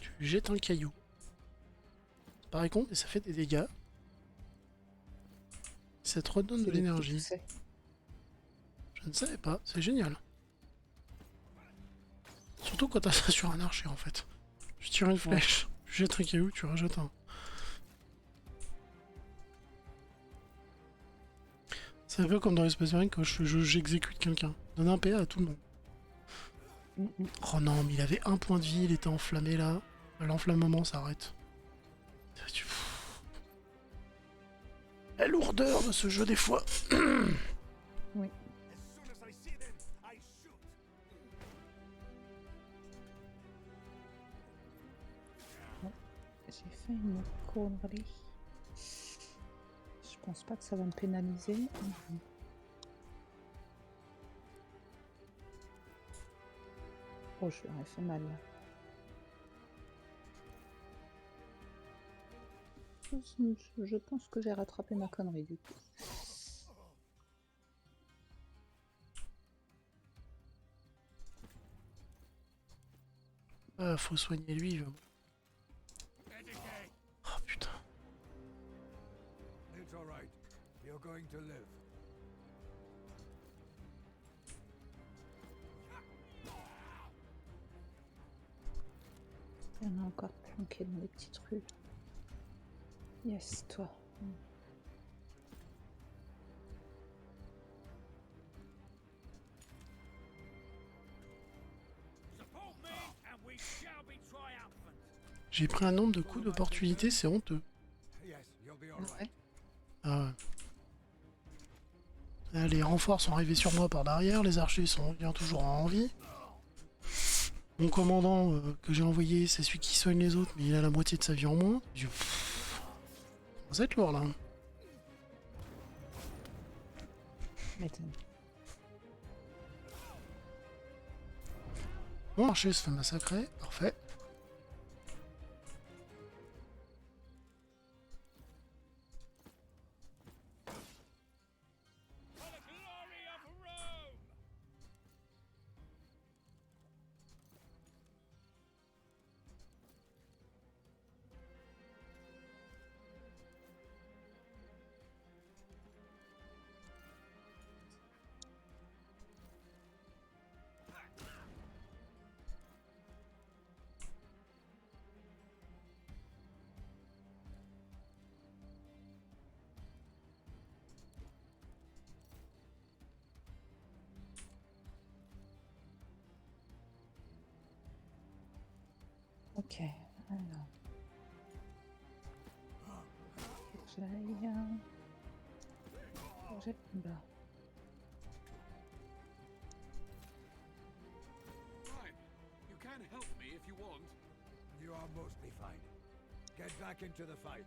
Tu jettes un caillou. Ça paraît con, mais ça fait des dégâts. Ça te redonne de l'énergie. Je ne savais pas, c'est génial. Surtout quand t'as ça sur un archer en fait. Je tire une flèche, je jette un caillou, tu rajoutes un. C'est un peu comme dans l'espace marine quand j'exécute quelqu'un. Donne un PA à tout le monde. Oh non, mais il avait un point de vie, il était enflammé là. L'enflammement s'arrête. La lourdeur de ce jeu des fois. Oui. As soon as I see them, I shoot. J'ai fait une connerie. Je pense pas que ça va me pénaliser. Oh, je leur ai fait mal là. Je pense que j'ai rattrapé ma connerie du coup. Faut soigner lui. Oh putain. It's all right. You're going to live. Il y en a encore planqué dans les petites rues. Yes, toi. Support me, and we shall be triumphant. J'ai pris un nombre de coups d'opportunité, c'est honteux. Yes, you'll be all right. Ah ouais. Là, les renforts sont arrivés sur moi par derrière, les archers sont bien toujours en vie. Mon commandant que j'ai envoyé, c'est celui qui soigne les autres, mais il a la moitié de sa vie en moins. Ça va être lourd là. M'étonne. Mon archer se fait massacrer, parfait. Ok, alors. Faut que j'aille. Faut que j'aille là. Fine. You can help me if you want. You are mostly fine. Get back into the fight.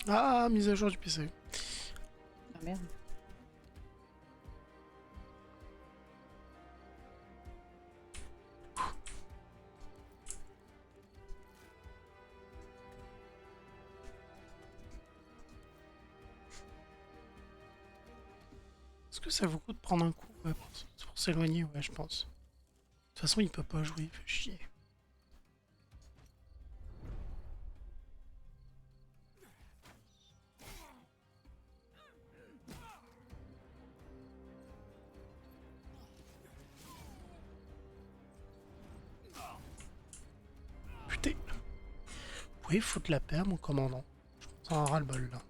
Ah, mise à jour du PC. Ah merde. Est-ce que ça vaut le coup de prendre un coup pour s'éloigner? Ouais, je pense. De toute façon, il peut pas jouer, il fait chier. Putain. Vous pouvez foutre la paix, mon commandant. Je pense à un ras-le-bol là.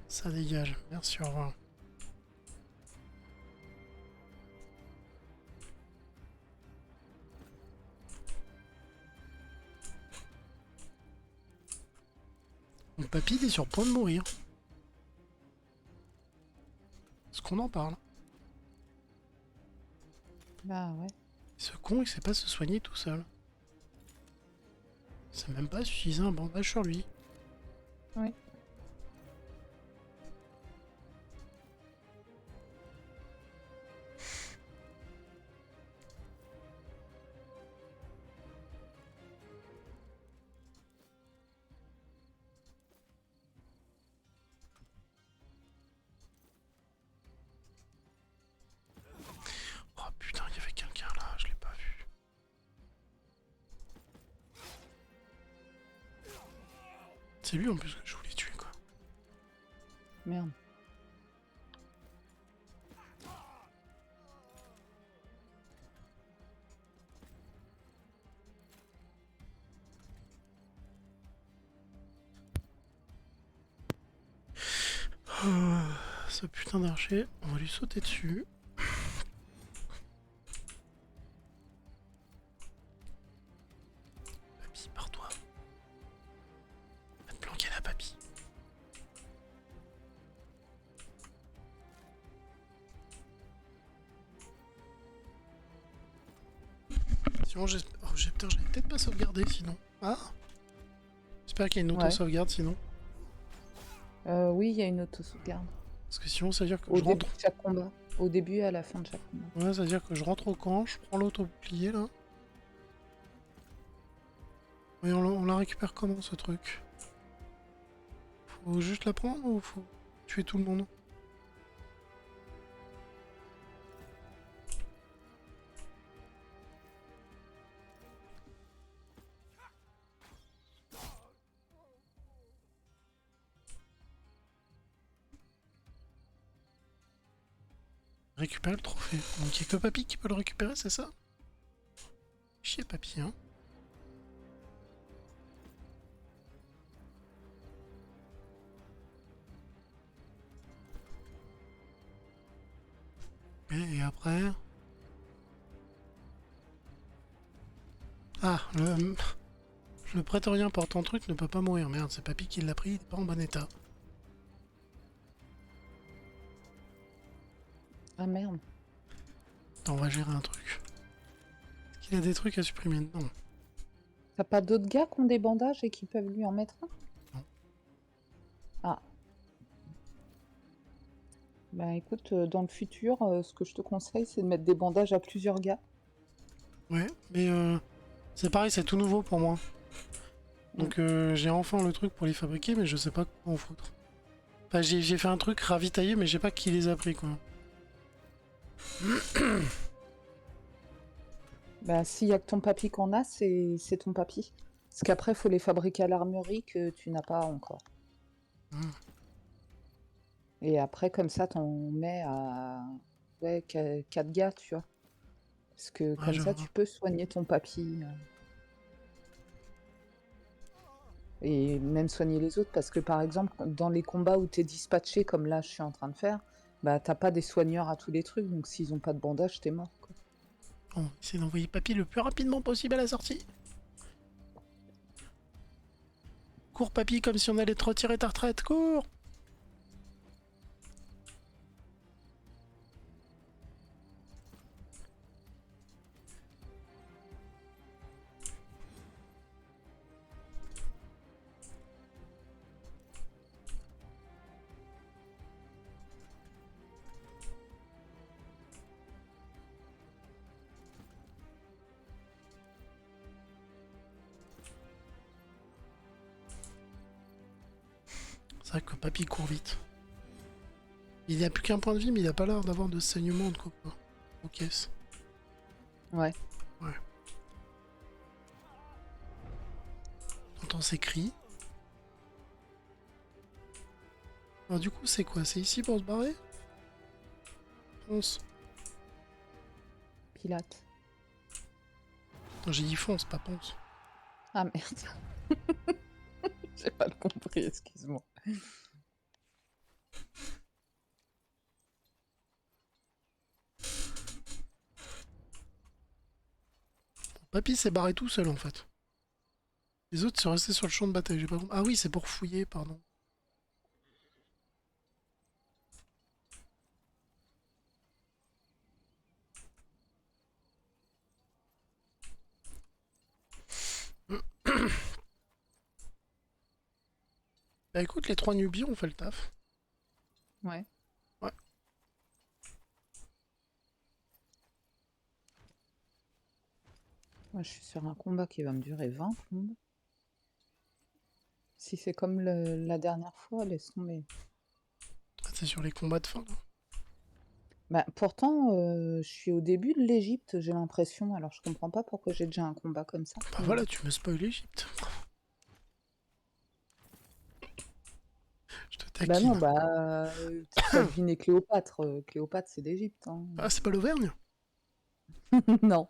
Ça dégage, merci, au revoir. Papy il est sur le point de mourir. Est-ce qu'on en parle? Bah ouais. Ce con il sait pas se soigner tout seul. C'est même pas suffisant un bandage sur lui. Oui. Oh putain, il y avait quelqu'un là, je l'ai pas vu. C'est lui en plus que je voulais tuer quoi. Merde. Ce putain d'archer, on va lui sauter dessus. Papy, pars-toi. Va te planquer là, papy. Sinon, j'espère que j'avais peut-être pas sauvegardé sinon. Ah, j'espère qu'il y a une Ouais. auto-sauvegarde sinon. Oui, il y a une auto-sauvegarde. Parce que sinon, ça veut dire que Au je début rentre. de chaque combat. Au début et à la fin de chaque combat. Ouais, ça veut dire que je rentre au camp, je prends l'auto-bouclier là. Et on la récupère comment ce truc? Faut juste la prendre ou faut tuer tout le monde? Récupérer le trophée. Donc il n'y a que Papy qui peut le récupérer, c'est ça? Chier Papy, hein. Et après... Ah, le prétorien portant truc ne peut pas mourir. Merde, c'est Papy qui l'a pris, il est pas en bon état. Ah merde. Attends, on va gérer un truc. Est-ce qu'il y a des trucs à supprimer? Non. T'as pas d'autres gars qui ont des bandages et qui peuvent lui en mettre un? Non. Ah. Bah écoute, dans le futur, ce que je te conseille, c'est de mettre des bandages à plusieurs gars. Ouais, mais c'est pareil, c'est tout nouveau pour moi. Donc j'ai enfin le truc pour les fabriquer, mais je sais pas quoi en foutre. Enfin, j'ai fait un truc ravitaillé, mais j'ai pas qui les a pris, quoi. Bah s'il y a que ton papy qu'on a, c'est ton papy. Parce qu'après, faut les fabriquer à l'armurerie que tu n'as pas encore. Hmm. Et après, comme ça, t'en mets à... Ouais, 4 gars, tu vois. Parce que comme je ça, vois. tu peux soigner ton papy. Et même soigner les autres. Parce que par exemple, dans les combats où t'es dispatché, comme là, je suis en train de faire, bah t'as pas des soigneurs à tous les trucs. Donc s'ils ont pas de bandage, t'es mort, quoi. On va essayer d'envoyer Papy le plus rapidement possible à la sortie. Cours Papy, comme si on allait te retirer ta retraite, cours! C'est vrai que Papy court vite. Il n'a plus qu'un point de vie, mais il a pas l'air d'avoir de saignement de quoi. Aux caisses. Ouais. Ouais. On entend ses cris. Alors du coup, c'est quoi? C'est ici pour se barrer? Fonce. Pilate. Non, j'ai dit fonce, pas ponce. Ah merde. J'ai pas compris, excuse-moi. Papy s'est barré tout seul en fait. Les autres sont restés sur le champ de bataille, j'ai pas compris. Ah oui, c'est pour fouiller, pardon. Bah écoute, les 3 newbies ont fait le taf. Ouais. Ouais. Moi, je suis sur un combat qui va me durer 20 plombes. Si c'est comme la dernière fois, laisse tomber. Ah, c'est sur les combats de fin, là. Bah, pourtant, je suis au début de l'Égypte, j'ai l'impression. Alors, je comprends pas pourquoi j'ai déjà un combat comme ça. Bah Mais voilà, bon. tu me spoil l'Egypte. Je te Bah non, taquine. bah, t'as deviné Cléopâtre. Cléopâtre, c'est d'Égypte, hein. Ah, c'est pas l'Auvergne? Non.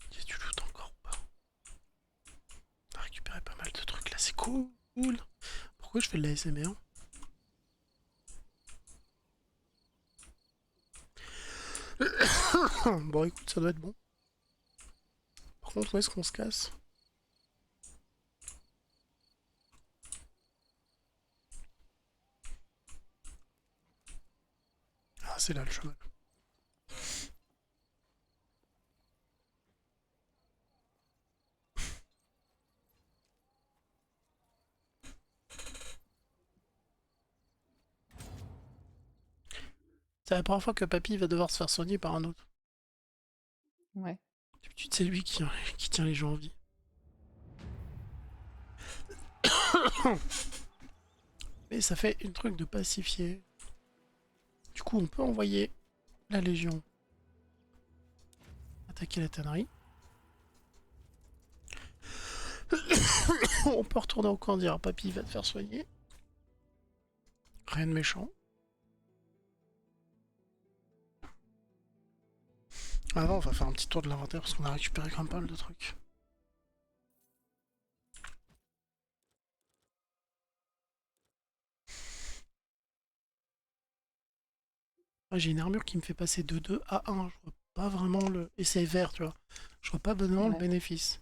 Qu'est-ce que tu lootes encore ou pas? On a récupéré pas mal de trucs là, c'est cool. Pourquoi je fais de la SMR? Bon, écoute, ça doit être bon. Par contre, où est-ce qu'on se casse? Ah, c'est là le cheval. C'est la première fois que Papy va devoir se faire soigner par un autre. Ouais. D'habitude, c'est lui qui tient les gens en vie. Mais ça fait une truc de pacifier. Du coup, on peut envoyer la Légion attaquer la tannerie. On peut retourner au camp dire Papy va te faire soigner. Rien de méchant. Avant, on va faire un petit tour de l'inventaire parce qu'on a récupéré quand même pas mal de trucs. Ah, j'ai une armure qui me fait passer de 2 à 1. Je vois pas vraiment le. Et c'est vert, tu vois. Je vois pas vraiment le Ouais. bénéfice.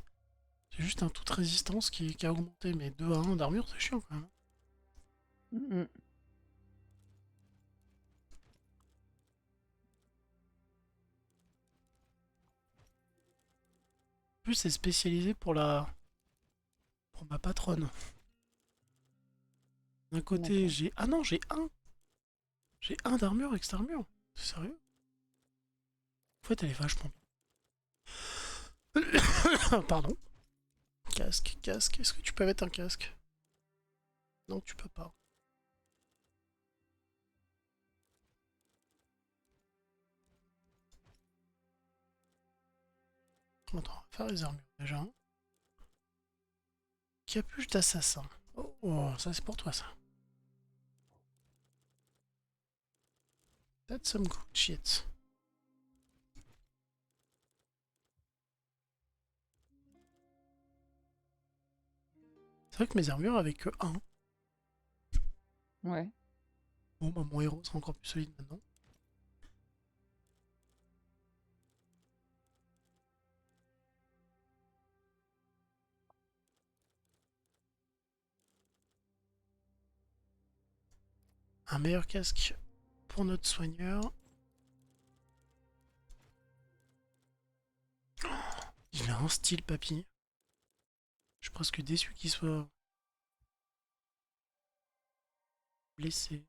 C'est juste un taux de résistance qui a augmenté. Mais 2 à 1 d'armure, c'est chiant quand même. Mm. En plus, c'est spécialisé pour pour ma patronne. D'un côté, D'accord. j'ai. Ah non, j'ai un. J'ai un d'armure, extra armure. C'est sérieux? En fait, elle est vachement bien. Pardon. Casque, casque. Est-ce que tu peux mettre un casque? Non, tu peux pas. Attends, on va faire les armures déjà. Capuche d'assassin. Oh, oh, ça c'est pour toi ça. That's some good shit. C'est vrai que mes armures avaient que 1. Ouais. Bon, bah mon héros sera encore plus solide maintenant. Un meilleur casque pour notre soigneur. Il a un style, papy. Je suis presque déçu qu'il soit blessé.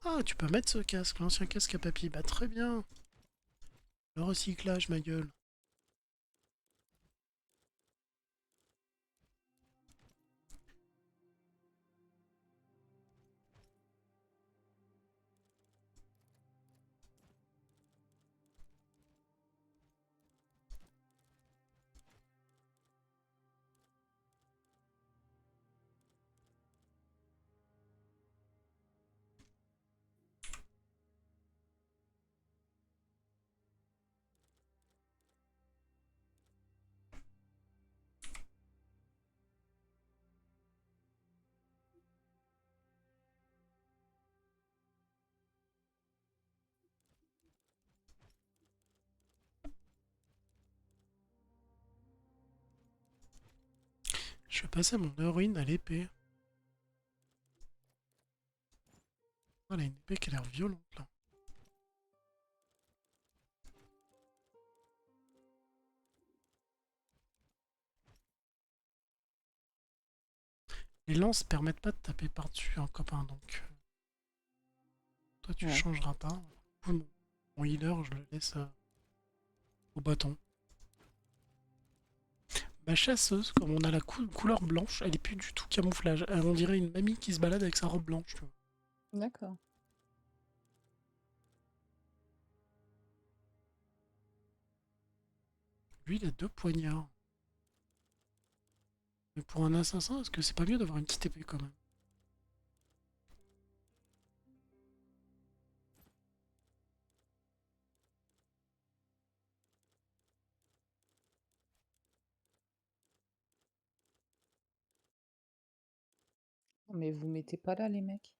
Ah, tu peux mettre ce casque, l'ancien casque à papy. Bah très bien. Le recyclage, ma gueule. Je vais passer mon héroïne à l'épée. Oh, elle a une épée qui a l'air violente là. Les lances permettent pas de taper par-dessus un copain, donc toi tu Ouais. changeras pas. Du coup, mon healer, je le laisse au bâton. Ma chasseuse, comme on a la couleur blanche, elle est plus du tout camouflage. On dirait une mamie qui se balade avec sa robe blanche, tu vois. D'accord. Lui, il a 2 poignards. Mais pour un assassin, est-ce que c'est pas mieux d'avoir une petite épée quand même? Mais vous mettez pas là, les mecs?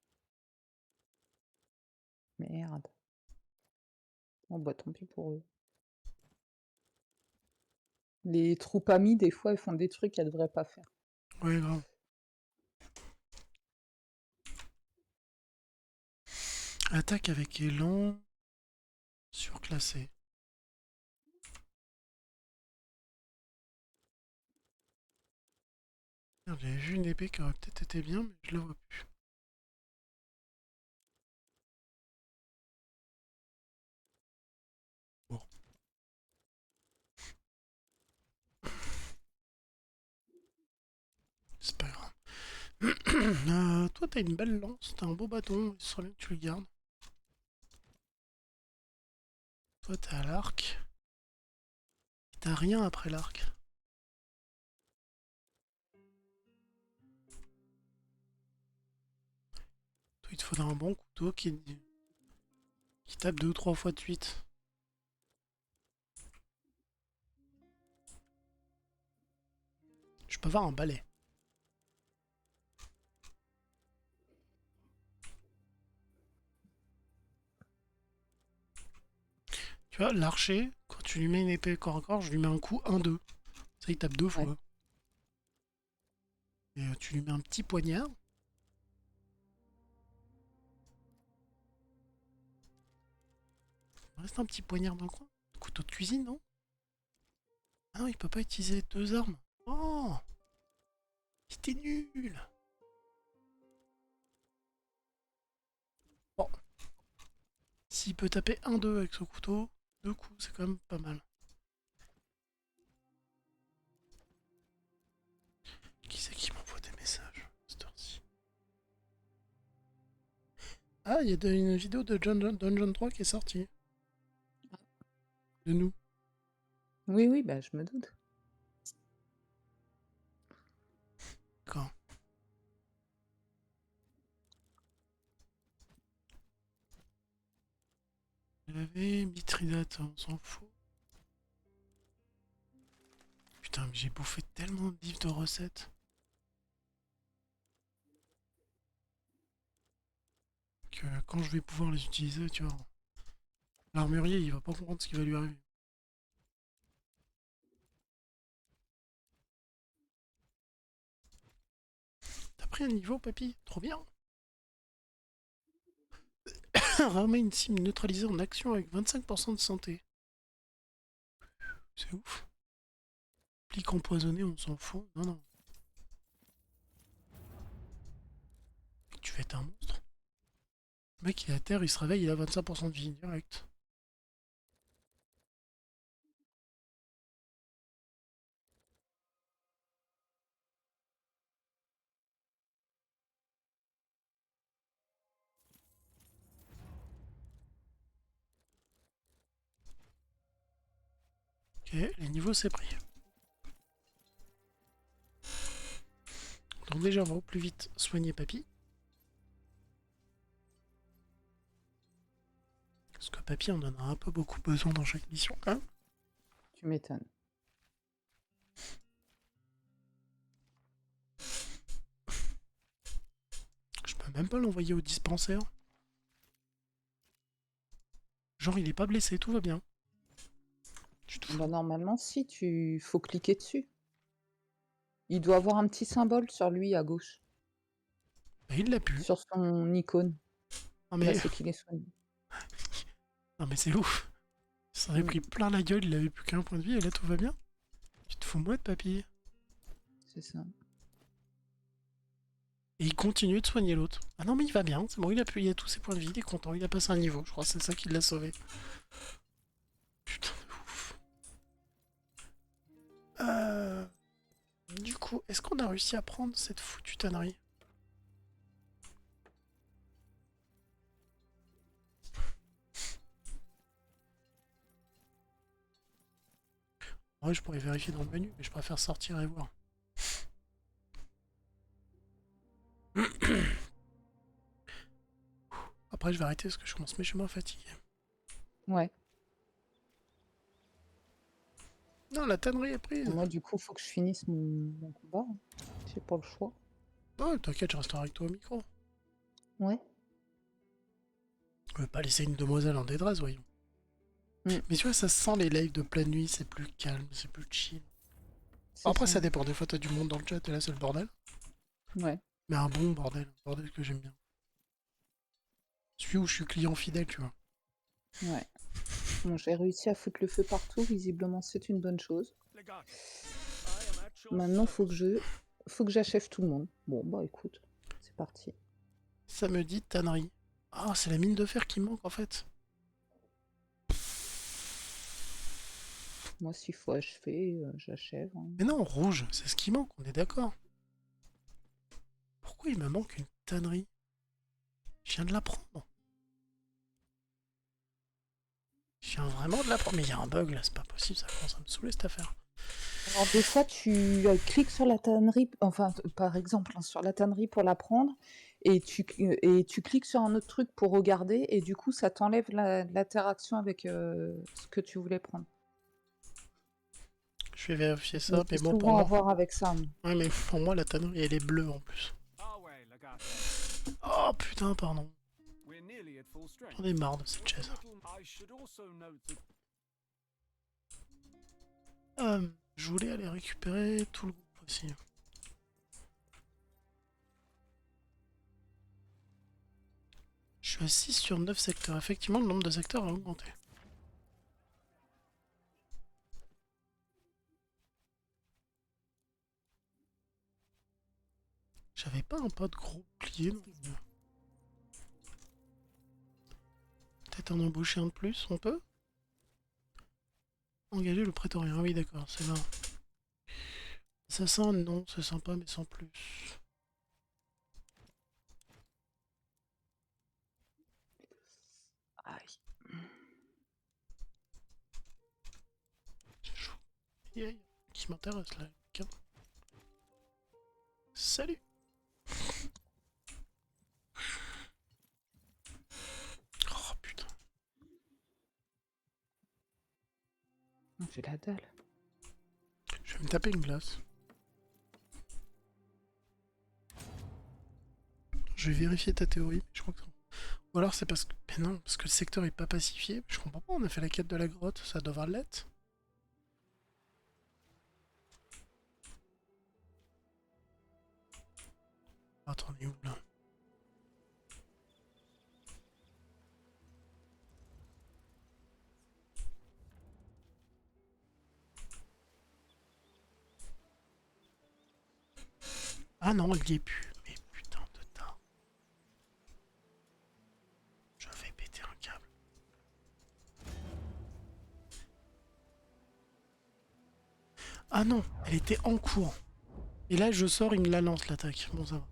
Merde. Bon, bah tant pis pour eux. Les troupes amies, des fois, elles font des trucs qu'elles devraient pas faire. Ouais, grave. Attaque avec élan. Surclassé. Merde, j'avais vu une épée qui aurait peut-être été bien, mais je la vois plus. Bon. C'est pas grave. Toi, t'as une belle lance, t'as un beau bâton, il serait bien que tu le gardes. Toi, t'es à l'arc. T'as rien après l'arc. Toi, il te faudra un bon couteau qui tape 2 ou 3 fois de suite. Je peux avoir un balai. Tu vois, l'archer, quand tu lui mets une épée corps à corps, je lui mets un coup 1-2. Ça, il tape 2 fois. Ouais. Et tu lui mets un petit poignard. Il reste un petit poignard dans le coin. Couteau de cuisine, non? Ah non, il peut pas utiliser 2 armes. Oh! C'était nul! Bon. S'il peut taper 1-2 avec ce couteau, 2 coups, c'est quand même pas mal. Qui c'est qui m'envoie des messages à cette heure-ci? Ah, il y a une vidéo de Dungeon 3 qui est sortie. De nous. Oui, oui, bah je me doute. D'accord. J'avais Mithridate, on s'en fout. Putain, mais j'ai bouffé tellement de livres de recettes. Que quand je vais pouvoir les utiliser, tu vois. L'armurier, il va pas comprendre ce qui va lui arriver. T'as pris un niveau, papy? Trop bien. Ramène une cible neutralisée en action avec 25% de santé. C'est ouf. Plique empoisonné, on s'en fout. Non, non. Tu vas être un monstre. Le mec, il est à terre, il se réveille, il a 25% de vie direct. Ok, les niveaux, c'est pris. Donc déjà, on va au plus vite soigner papy. Parce que papy, on en a un peu beaucoup besoin dans chaque mission, hein. Tu m'étonnes. Je peux même pas l'envoyer au dispensaire. Genre, il est pas blessé, tout va bien. Tu te fous. Bah normalement, si, faut cliquer dessus. Il doit avoir un petit symbole sur lui à gauche, Bah, il l'a pu. sur son icône. Non Bah, mais, c'est qu'il est soigné. non, mais c'est ouf. Il s'en est Mm. pris plein la gueule, il avait plus qu'un point de vie et là tout va bien. Tu te fous moi de papy. C'est ça. Et il continue de soigner l'autre. Ah non mais il va bien, c'est bon, il a tous ses points de vie, il est content, il a passé un niveau. Je crois que c'est ça qui l'a sauvé. Putain de ouf. Du coup, est-ce qu'on a réussi à prendre cette foutue tannerie? Ouais, je pourrais vérifier dans le menu, mais je préfère sortir et voir. Après, je vais arrêter parce que je commence mes chemins fatigués. Ouais. Non, la tannerie est prise. Moi, du coup, faut que je finisse mon combat. J'ai pas le choix. Non, t'inquiète, je resterai avec toi au micro. Ouais. Je veux pas laisser une demoiselle en détresse, voyons. Mm. Mais tu vois, ça sent les lives de pleine nuit, c'est plus calme, c'est plus chill. C'est Après, ça dépend. Des fois, t'as du monde dans le chat et là, c'est le bordel. Ouais. Mais un bordel que j'aime bien. Celui où je suis client fidèle, tu vois. Ouais. Bon, j'ai réussi à foutre le feu partout. Visiblement, c'est une bonne chose. Legati, I am at your Maintenant, service. faut que j'achève tout le monde. Bon, bah écoute, c'est parti. Ça me dit tannerie. Ah, c'est la mine de fer qui me manque en fait. Moi, s'il faut achever, j'achève. Hein. Mais non, rouge, c'est ce qui manque, on est d'accord. Pourquoi il me manque une tannerie? Je viens de la prendre. Je viens vraiment de la prendre. Mais il y a un bug là, c'est pas possible, ça commence à me saouler cette affaire. Alors, des fois, tu cliques sur la tannerie, enfin, par exemple, hein, sur la tannerie pour la prendre, et tu cliques sur un autre truc pour regarder, et du coup, ça t'enlève l'interaction avec ce que tu voulais prendre. Je vais vérifier Je ça, me mais fais bon, pour souvent moi. avoir avec ça. moi. Ouais, mais pour moi, la tannerie, elle est bleue en plus. Our way, Legati. Oh putain, pardon. We're nearly at full strength. J'en ai marre de cette chaise. I should also note that Je voulais aller récupérer tout le groupe aussi. Je suis à 6 sur 9 secteurs. Effectivement, le nombre de secteurs a augmenté. J'avais pas un pote gros plié non plus. Peut-être en embaucher un de plus, on peut? Engager le prétorien, ah oui d'accord, c'est là. Assassin, non, c'est sympa, mais sans plus. Aïe. C'est chaud. Aïe, qui m'intéresse là, quelqu'un. Salut! Oh putain. J'ai la dalle. Je vais me taper une glace. Je vais vérifier ta théorie, mais je crois que non. Ou alors c'est parce que... Mais non, parce que le secteur est pas pacifié. Je comprends pas, on a fait la quête de la grotte, ça devrait l'être. Attends, on est où là? Ah non, elle y est plus. Mais putain de tas. Je vais péter un câble. Ah non, elle était en cours. Et là, je sors, il me la lance l'attaque. Bon, ça va.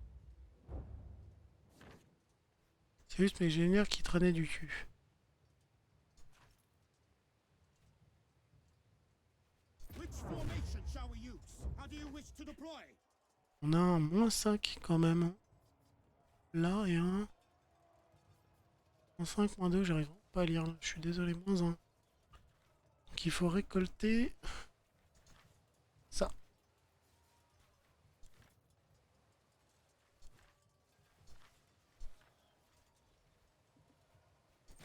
C'est juste mes ingénieurs qui traînaient du cul. Which formation shall we use? How do you wish to deploy? On a un -5 quand même. Là et un... -5, -2, j'arrive pas à lire là. Je suis désolé, -1. Donc il faut récolter... ça.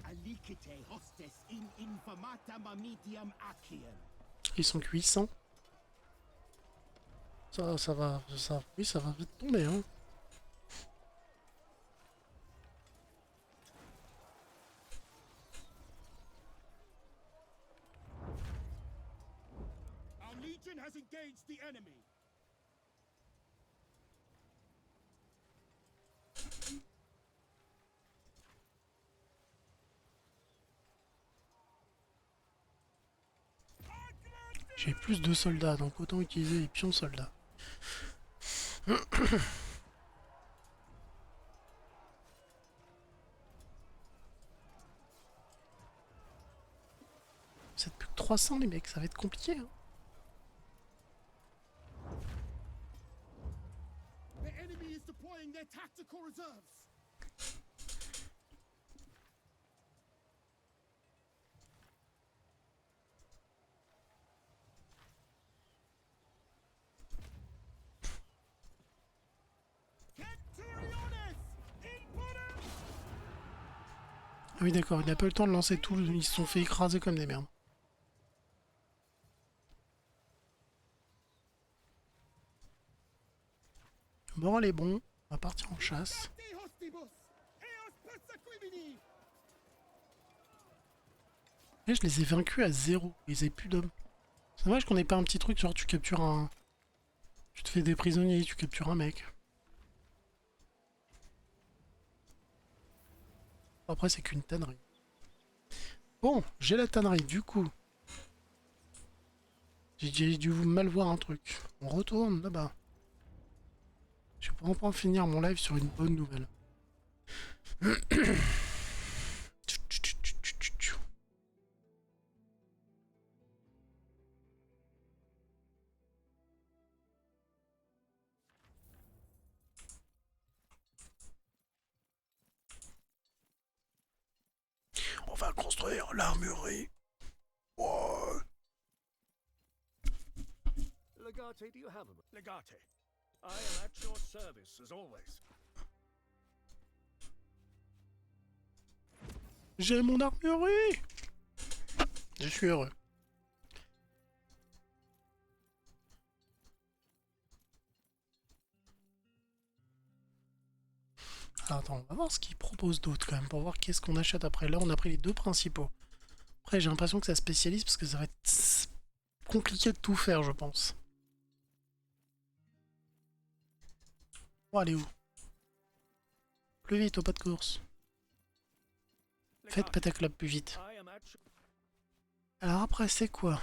Alicite hostes in informata mamitiam aciem. Ils sont que 800. Oui, ça va vite tomber, hein. Our legion has engaged the enemy. J'ai plus de soldats, donc autant utiliser les pions soldats. C'est plus que 300 les mecs, ça va être compliqué, hein. The enemy is deploying their tactical reserves. Centuriones, input. Ah oui d'accord, il n'a pas eu le temps de lancer tout, ils se sont fait écraser comme des merdes. Le moral est bon, on va partir en chasse. Te hostibus, eos persequimini. Et je les ai vaincus à 0, ils avaient plus d'hommes. C'est dommage qu'on ait pas un petit truc, genre tu captures un... Tu te fais des prisonniers, tu captures un mec. Après c'est qu'une tannerie. Bon, j'ai la tannerie, du coup. J'ai dû mal voir un truc. On retourne là-bas. Je vais pouvoir enfin finir mon live sur une bonne nouvelle. On va construire l'armurerie. Ouais. Legate, do you have a... Legate, I am at your service, as always. J'ai mon armurerie. Je suis heureux. Alors attends, on va voir ce qu'ils proposent d'autre quand même, pour voir qu'est-ce qu'on achète après. Là, on a pris les deux principaux. Après, j'ai l'impression que ça spécialise parce que ça va être compliqué de tout faire, je pense. Bon, allez où? Plus vite, au pas de course. Faites Pataclop plus vite. I am at... Alors après, c'est quoi?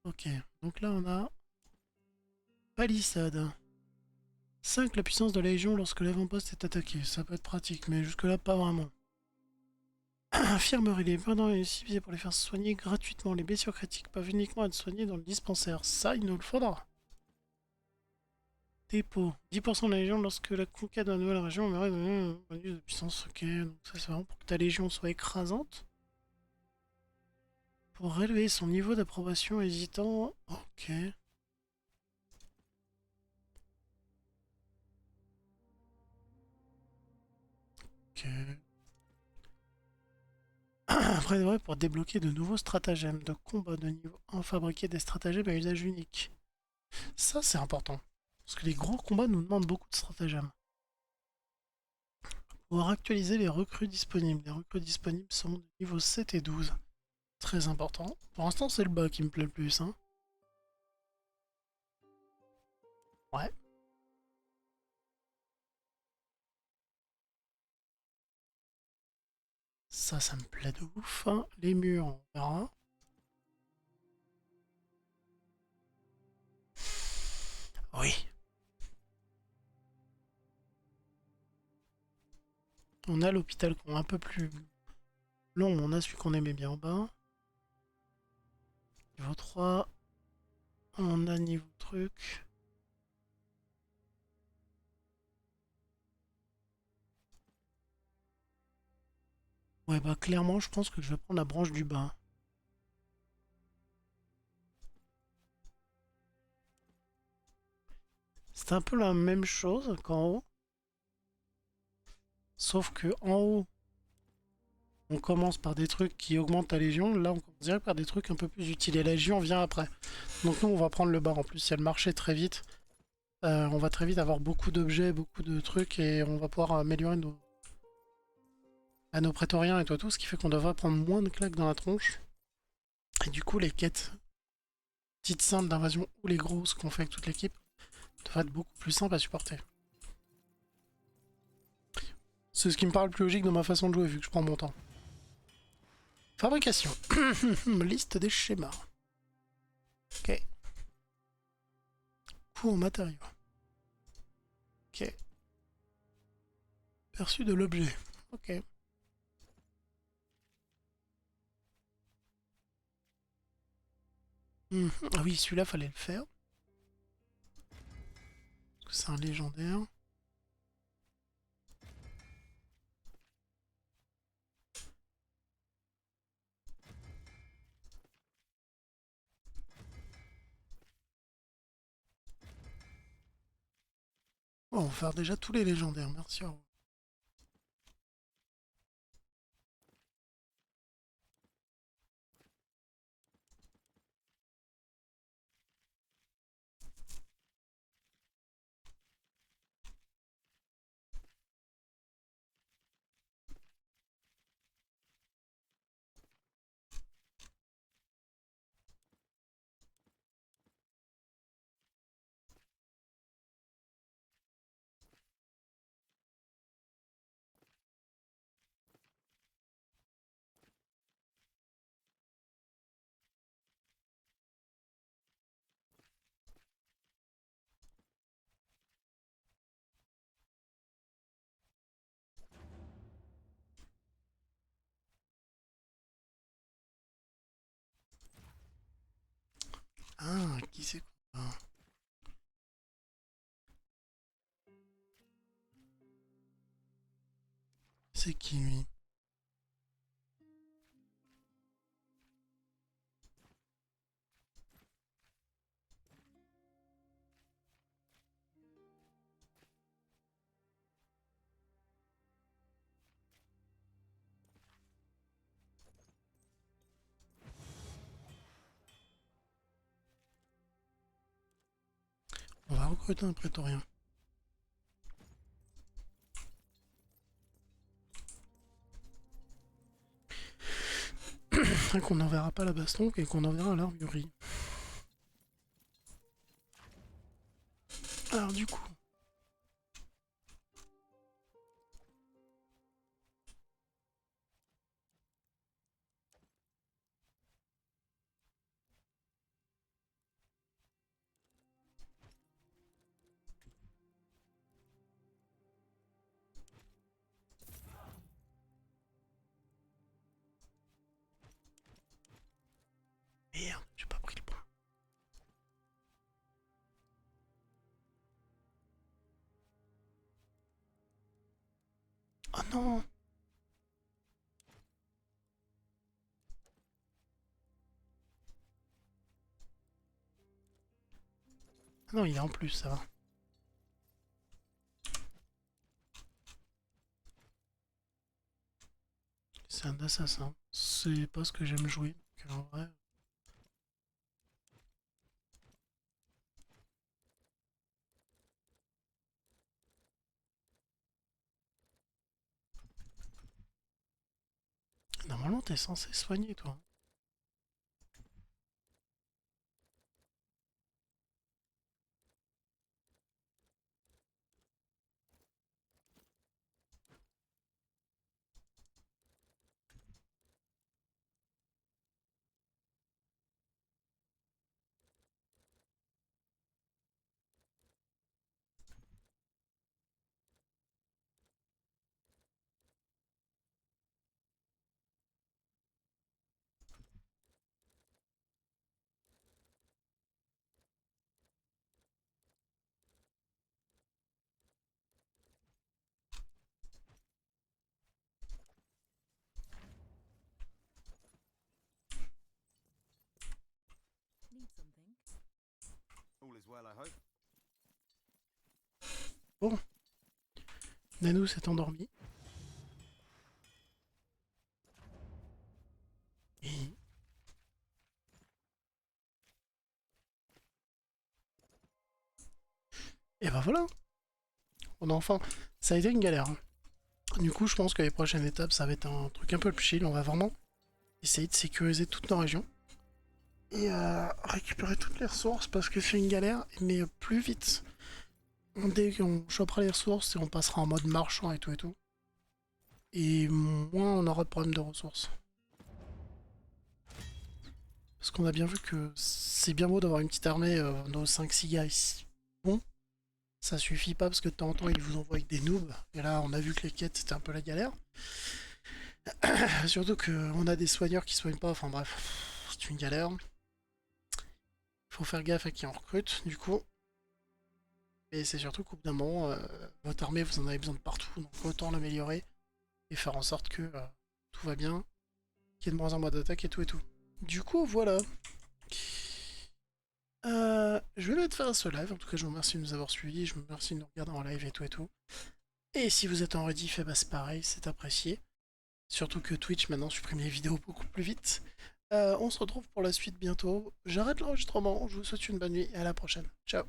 Ok, donc là on a... Palissade. 5 la puissance de la Légion lorsque l'avant-poste est attaqué. Ça peut être pratique, mais jusque-là, pas vraiment. Infirmerie, les pendants et ciblés pour les faire soigner gratuitement. Les blessures critiques peuvent uniquement être soignées dans le dispensaire. Ça, il nous le faudra. Dépôt. 10% de la Légion lorsque la conquête de la nouvelle région aurait un bonus de puissance. Ok, donc ça c'est vraiment pour que ta Légion soit écrasante. Pour relever son niveau d'approbation hésitant. Ok. Ok. Après, ouais, pour débloquer de nouveaux stratagèmes de combat de niveau 1, fabriquer des stratagèmes à usage unique. Ça, c'est important. Parce que les gros combats nous demandent beaucoup de stratagèmes. Pouvoir actualiser les recrues disponibles. Les recrues disponibles sont de niveau 7 et 12. Très important. Pour l'instant, c'est le bas qui me plaît le plus. Hein. Ouais. Ça me plaît de ouf. Hein. Les murs, on verra. Oui. On a l'hôpital un peu plus long. On a celui qu'on aimait bien en bas. Niveau 3. On a niveau truc. Ouais, bah clairement, je pense que je vais prendre la branche du bas. C'est un peu la même chose qu'en haut. Sauf que en haut, On commence par des trucs qui augmentent ta légion, là on commence direct par des trucs un peu plus utiles. Et la légion vient après. Donc nous on va prendre le bar en plus, si elle marchait très vite, on va très vite avoir beaucoup d'objets, beaucoup de trucs et on va pouvoir améliorer nos prétoriens et tout, ce qui fait qu'on devrait prendre moins de claques dans la tronche. Et du coup les quêtes petites simples d'invasion ou les grosses qu'on fait avec toute l'équipe devraient être beaucoup plus simples à supporter. C'est ce qui me paraît le plus logique dans ma façon de jouer vu que je prends mon temps. Fabrication. Liste des schémas. Ok. Coût en matériaux. Ok. Perçu de l'objet. Ok. Ah oui, celui-là, fallait le faire. Parce que c'est un légendaire. Oh, on va faire déjà tous les légendaires, merci à vous. Ah, qui c'est qu'on a? C'est qui lui? On va recruter un prétorien. Qu'on n'enverra pas à la baston et qu'on enverra à l'armurerie. Alors du coup... Merde, j'ai pas pris le point. Oh non! Ah non, il est en plus, ça va. C'est un assassin. C'est pas ce que j'aime jouer. Donc en vrai... Normalement, t'es censé soigner, toi. All is well, I hope. Bon. Nanou s'est endormi. Et bah voilà. On a enfin... Ça a été une galère. Hein. Du coup, je pense que les prochaines étapes, ça va être un truc un peu plus chill. On va vraiment essayer de sécuriser toutes nos régions. Et récupérer toutes les ressources parce que c'est une galère, mais plus vite. Dès qu'on chopera les ressources et on passera en mode marchand et tout et tout. Et moins on aura de problèmes de ressources. Parce qu'on a bien vu que c'est bien beau d'avoir une petite armée, nos 5-6 gars ici. Bon, ça suffit pas parce que de temps en temps ils vous envoient avec des noobs. Et là on a vu que les quêtes c'était un peu la galère. Surtout qu'on a des soigneurs qui soignent pas, enfin bref, c'est une galère. Faut faire gaffe à qui on recrute du coup. Et c'est surtout qu'au bout d'un moment, votre armée vous en avez besoin de partout, donc autant l'améliorer et faire en sorte que tout va bien, qu'il y ait de moins en moins d'attaques et tout et tout. Du coup, voilà. Je vais mettre fin à ce live. En tout cas, je vous remercie de nous avoir suivis. Je vous remercie de nous regarder en live et tout et tout. Et si vous êtes en rediff, bah c'est pareil, c'est apprécié. Surtout que Twitch maintenant supprime les vidéos beaucoup plus vite. On se retrouve pour la suite bientôt. J'arrête l'enregistrement. Je vous souhaite une bonne nuit et à la prochaine. Ciao.